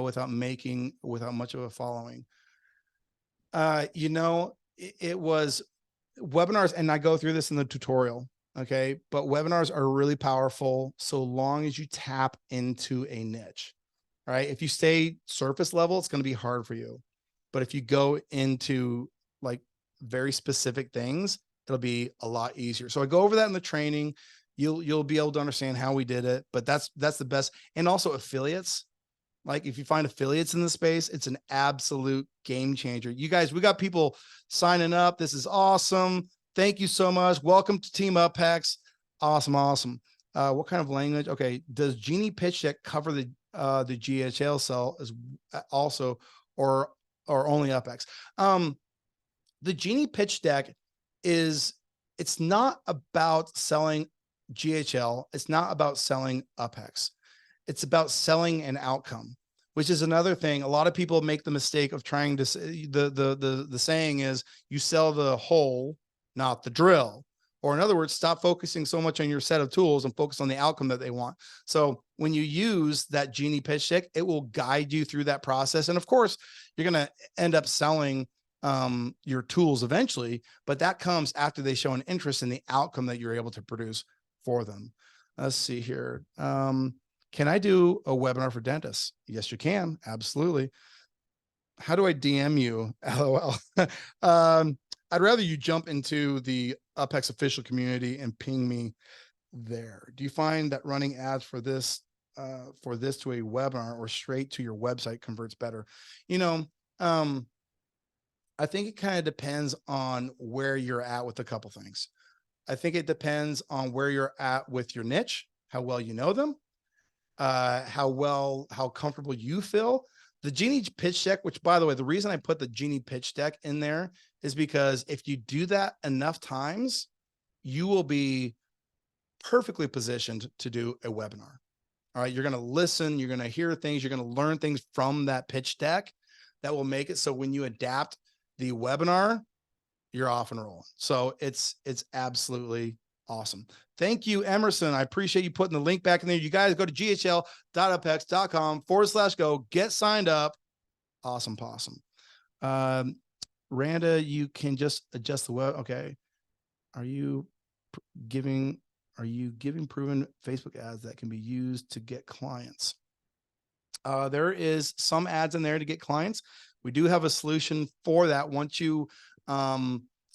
without much of a following? It was webinars, and I go through this in the tutorial. Okay. But webinars are really powerful so long as you tap into a niche. All right. If you stay surface level, it's going to be hard for you. But if you go into like very specific things, it'll be a lot easier. So I go over that in the training. You'll be able to understand how we did it, but that's the best. And also affiliates. Like if you find affiliates in the space, it's an absolute game changer. You guys, we got people signing up. This is awesome. Thank you so much. Welcome to Team UpHex. Awesome. Awesome. What kind of language? Okay. Does Genie pitch deck cover the GHL sell as also, or only UpHex? The Genie pitch deck it's not about selling GHL. It's not about selling UpHex. It's about selling an outcome, which is another thing. A lot of people make the mistake of trying to say, the saying is you sell the hole, not the drill. Or in other words, stop focusing so much on your set of tools and focus on the outcome that they want. So when you use that Genie pitch deck, it will guide you through that process. And of course, you're going to end up selling your tools eventually, but that comes after they show an interest in the outcome that you're able to produce for them. Let's see here. Can I do a webinar for dentists? Yes, you can. Absolutely. How do I DM you? LOL. I'd rather you jump into the UpHex official community and ping me there. Do you find that running ads for this to a webinar or straight to your website converts better? I think it kind of depends on where you're at with a couple things. I think it depends on where you're at with your niche, how well you know them, how comfortable you feel. The Genie pitch deck, which by the way, the reason I put the Genie pitch deck in there is because if you do that enough times, you will be perfectly positioned to do a webinar. All right. You're going to listen, you're going to hear things, you're going to learn things from that pitch deck that will make it so when you adapt the webinar, you're off and rolling. So it's absolutely awesome. Thank you, Emerson. I appreciate you putting the link back in there. You guys go to ghl.uphex.com/go, get signed up. Awesome. Possum. Randa, you can just adjust the web. Okay. Are you giving proven Facebook ads that can be used to get clients? There is some ads in there to get clients. We do have a solution for that. Once you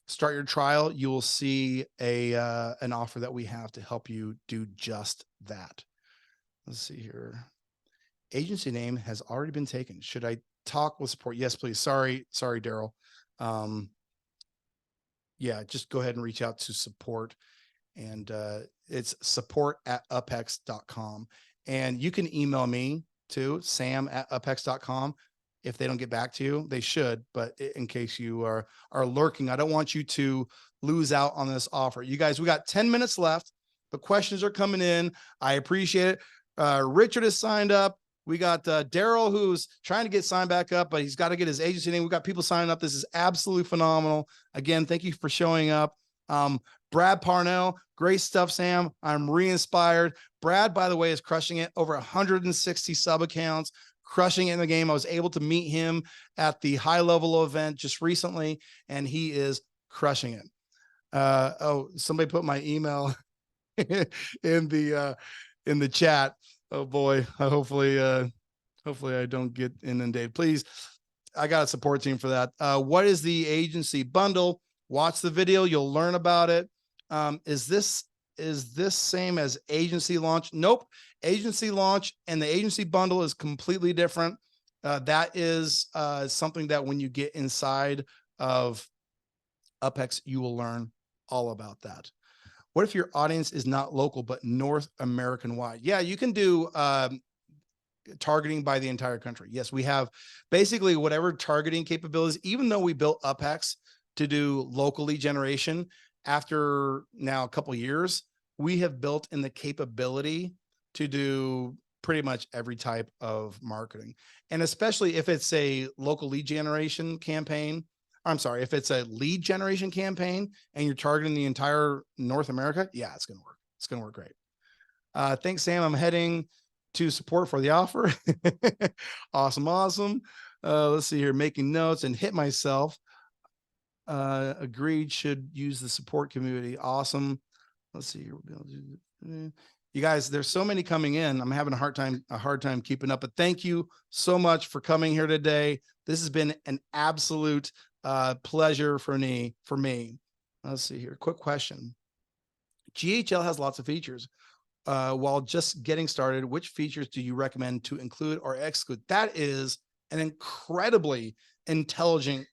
start your trial, you will see an offer that we have to help you do just that. Let's see here. Agency name has already been taken. Should I talk with support? Yes, please. Sorry, Daryl. Yeah, just go ahead and reach out to support, and it's support@uphex.com. And you can email me too, sam@uphex.com. If they don't get back to you, they should, but in case you are lurking, I don't want you to lose out on this offer. You guys, we got 10 minutes left. The questions are coming in. I appreciate it. Richard has signed up. We got Daryl, who's trying to get signed back up, but he's got to get his agency name. We've got people signing up. This is absolutely phenomenal. Again, thank you for showing up. Brad Parnell, great stuff, Sam. I'm re-inspired. Brad, by the way, is crushing it. Over 160 sub accounts, crushing it in the game. I was able to meet him at the high level event just recently, and he is crushing it. Oh, somebody put my email in the chat. Oh boy. Hopefully I don't get inundated. Please. I got a support team for that. What is the agency bundle? Watch the video. You'll learn about it. Is this same as agency launch? Nope. Agency launch and the agency bundle is completely different. That is something that when you get inside of UpHex, you will learn all about that. What if your audience is not local, but North American wide? Yeah, you can do targeting by the entire country. Yes, we have basically whatever targeting capabilities, even though we built UpHex to do local lead generation. After now a couple of years, we have built in the capability to do pretty much every type of marketing. And especially if it's a local lead generation campaign, I'm sorry, if it's a lead generation campaign and you're targeting the entire North America, yeah, it's going to work. It's going to work great. Thanks, Sam. I'm heading to support for the offer. Awesome. Let's see here, making notes and hit myself. Agreed, should use the support community. Awesome. Let's see here. You guys, there's so many coming in. I'm having a hard time keeping up, but thank you so much for coming here today. This has been an absolute pleasure for me. Let's see here. Quick question. GHL has lots of features. While just getting started, which features do you recommend to include or exclude? That is an incredibly intelligent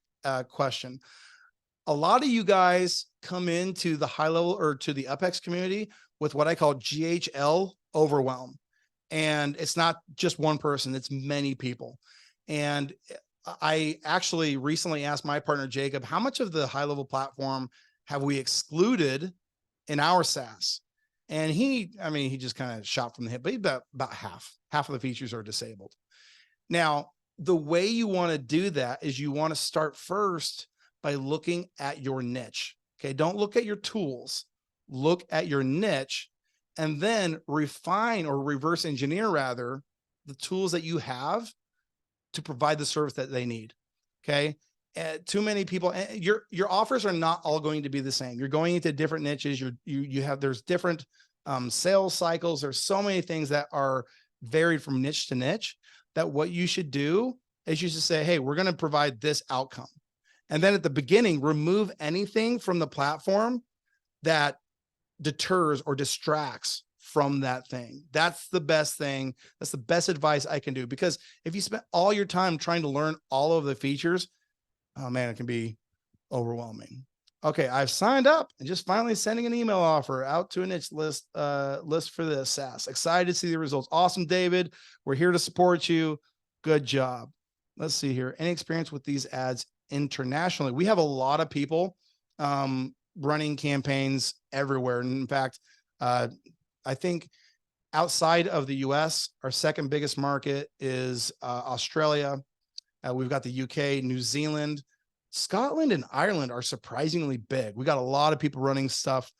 question. A lot of you guys come into the high level or to the UpHex community with what I call GHL overwhelm. And it's not just one person, it's many people. And I actually recently asked my partner, Jacob, how much of the high level platform have we excluded in our SaaS? And he just kind of shot from the hip, but about half of the features are disabled. Now, the way you want to do that is you want to start first by looking at your niche. Okay. Don't look at your tools, look at your niche, and then refine or reverse engineer rather the tools that you have to provide the service that they need. Okay. Too many people, your offers are not all going to be the same. You're going into different niches. There's different sales cycles. There's so many things that are varied from niche to niche that what you should do is you should say, hey, we're going to provide this outcome. And then at the beginning, remove anything from the platform that deters or distracts from that thing. That's the best thing. That's the best advice I can do, because if you spend all your time trying to learn all of the features, oh man, it can be overwhelming. Okay, I've signed up and just finally sending an email offer out to a niche list for the SaaS. Excited to see the results. Awesome, David. We're here to support you. Good job. Let's see here. Any experience with these ads internationally? We have a lot of people running campaigns everywhere. And in fact, I think outside of the US, our second biggest market is Australia. We've got the UK, New Zealand, Scotland, and Ireland are surprisingly big. We got a lot of people running stuff.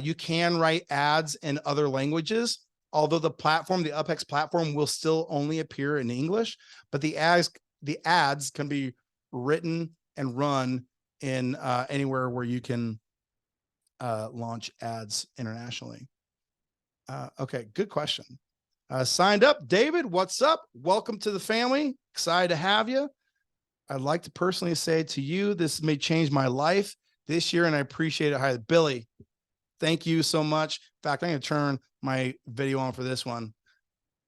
You can write ads in other languages, although the UpHex platform will still only appear in English, but the ads can be written and run in anywhere where you can launch ads internationally. Okay, good question. Signed up, David, what's up? Welcome to the family. Excited to have you. I'd like to personally say to you, this may change my life this year, and I appreciate it highly. Billy, thank you so much. In fact, I'm going to turn my video on for this one.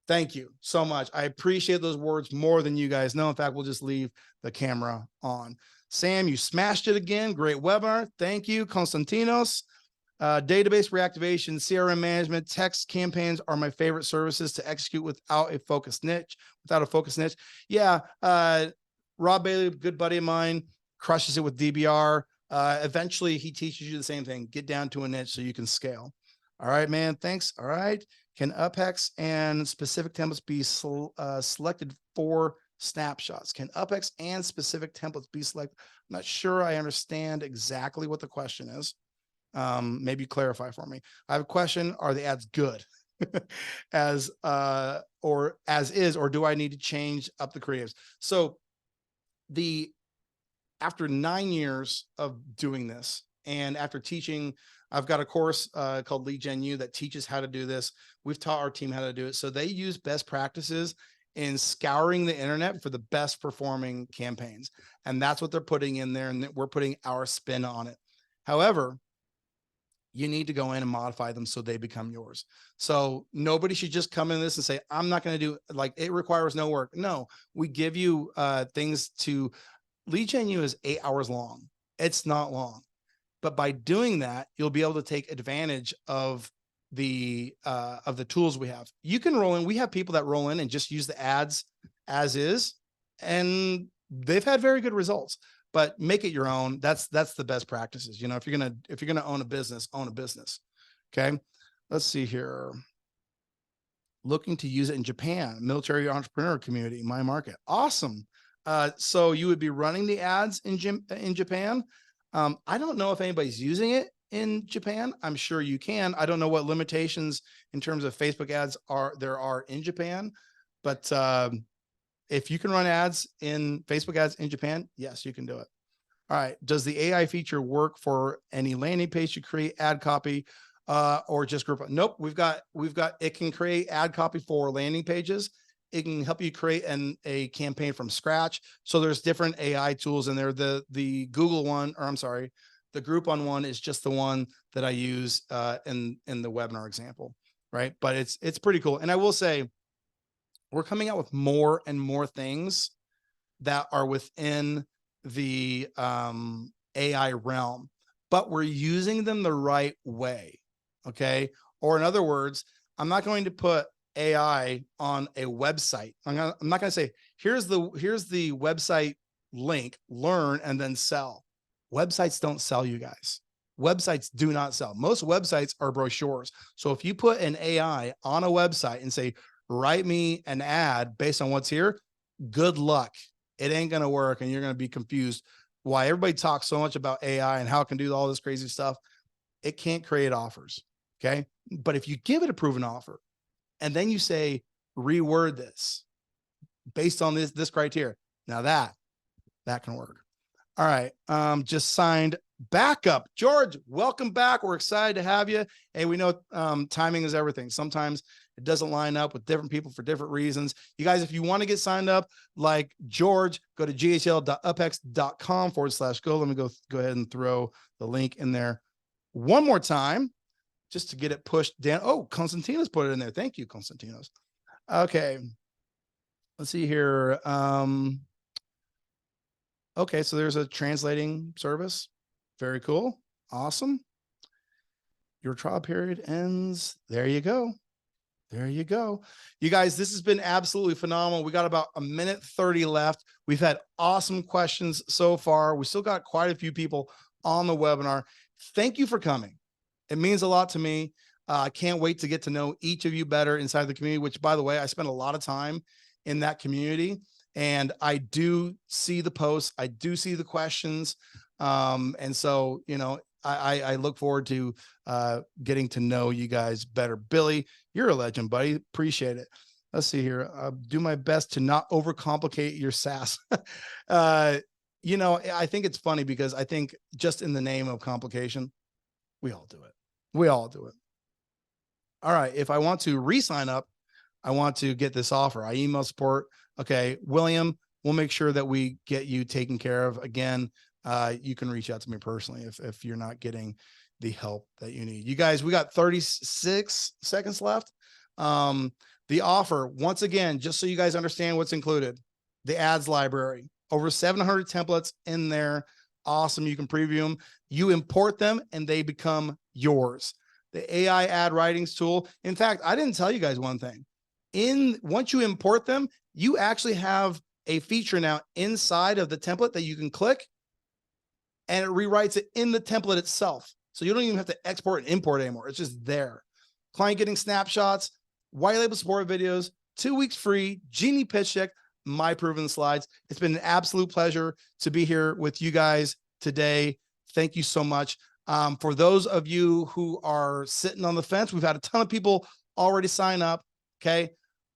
Thank you so much. I appreciate those words more than you guys know. In fact, we'll just leave the camera on. Sam, you smashed it again. Great webinar. Thank you. Konstantinos. Database reactivation, CRM management, text campaigns are my favorite services to execute without a focused niche. Yeah. Rob Bailey, good buddy of mine, crushes it with DBR. Eventually he teaches you the same thing. Get down to a niche so you can scale. All right, man. Thanks. All right. Can UpHex and specific templates be selected for snapshots? Can UpHex and specific templates be selected? I'm not sure I understand exactly what the question is. Maybe clarify for me. I have a question. Are the ads good or as is, or do I need to change up the creatives? So after 9 years of doing this, and after teaching, I've got a course called Lead Gen U that teaches how to do this. We've taught our team how to do it. So they use best practices in scouring the internet for the best performing campaigns. And that's what they're putting in there. And we're putting our spin on it. However, you need to go in and modify them so they become yours. So nobody should just come in this and say, I'm not going to do, like, it requires no work. No, we give you things to. Lead Gen U is 8 hours long. It's not long. But by doing that, you'll be able to take advantage of the tools we have. You can roll in. We have people that roll in and just use the ads as is, and they've had very good results. But make it your own. That's the best practices. You know, if you're gonna own a business, own a business. Okay. Let's see here. Looking to use it in Japan, military entrepreneur community, my market. Awesome. So you would be running the ads in Japan. I don't know if anybody's using it in Japan. I'm sure you can. I don't know what limitations in terms of Facebook ads there are in Japan, but if you can run Facebook ads in Japan, yes, you can do it. All right. Does the AI feature work for any landing page to create ad copy or just group? Nope. We've got it can create ad copy for landing pages. It can help you create a campaign from scratch. So there's different AI tools in there. The Google one, or I'm sorry, the Groupon one is just the one that I use in the webinar example, right? But it's pretty cool. And I will say, we're coming out with more and more things that are within the AI realm, but we're using them the right way, okay? Or in other words, I'm not going to put AI on a website. I'm not going to say, here's the website link, learn, and then sell. Websites don't sell, you guys. Websites do not sell. Most websites are brochures. So if you put an AI on a website and say, write me an ad based on what's here, good luck. It ain't going to work. And you're going to be confused why everybody talks so much about AI and how it can do all this crazy stuff. It can't create offers. Okay. But if you give it a proven offer, and then you say, reword this based on this criteria. Now that can work. All right. Just signed backup. George, welcome back. We're excited to have you. Hey, we know timing is everything. Sometimes it doesn't line up with different people for different reasons. You guys, if you want to get signed up like George, go to ghl.uphex.com/go. Let me go ahead and throw the link in there one more time, just to get it pushed down. Oh, Constantinos put it in there. Thank you, Constantinos. Okay. Let's see here. Okay, so there's a translating service. Very cool. Awesome. Your trial period ends. There you go. There you go. You guys, this has been absolutely phenomenal. We got about a minute 30 left. We've had awesome questions so far. We still got quite a few people on the webinar. Thank you for coming. It means a lot to me. I can't wait to get to know each of you better inside the community, which, by the way, I spend a lot of time in that community, and I do see the posts. I do see the questions. And so, you know, I look forward to getting to know you guys better. Billy, you're a legend, buddy. Appreciate it. Let's see here. I'll do my best to not overcomplicate your SaaS. You know, I think it's funny because I think just in the name of complication, we all do it. We all do it. All right. If I want to re-sign up, I want to get this offer. I email support. Okay, William, we'll make sure that we get you taken care of. Again, you can reach out to me personally if you're not getting the help that you need. You guys, we got 36 seconds left. The offer, once again, just so you guys understand what's included, the ads library, over 700 templates in there. Awesome. You can preview them. You import them and they become yours. The AI ad writings tool. In fact, I didn't tell you guys one thing. Once you import them, you actually have a feature now inside of the template that you can click and it rewrites it in the template itself. So you don't even have to export and import anymore. It's just there. client getting snapshots, white label support videos, 2 weeks free, Genie pitch deck, my proven slides. It's been an absolute pleasure to be here with you guys today. Thank you so much. For those of you who are sitting on the fence, we've had a ton of people already sign up. Okay.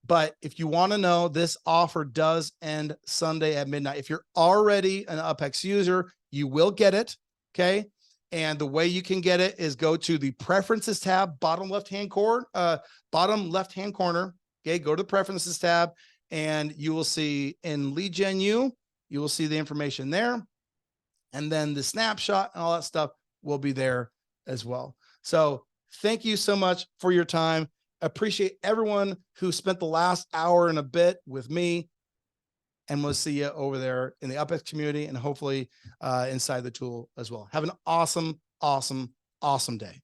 But if you want to know, this offer does end Sunday at midnight. If you're already an UpHex user, you will get it. Okay. And the way you can get it is go to the preferences tab, bottom left-hand corner. Okay. Go to the preferences tab and you will see in Lead Gen U, you will see the information there. And then the snapshot and all that stuff will be there as well. So thank you so much for your time. Appreciate everyone who spent the last hour and a bit with me, and we'll see you over there in the UpHex community and hopefully inside the tool as well. Have an awesome, awesome, awesome day.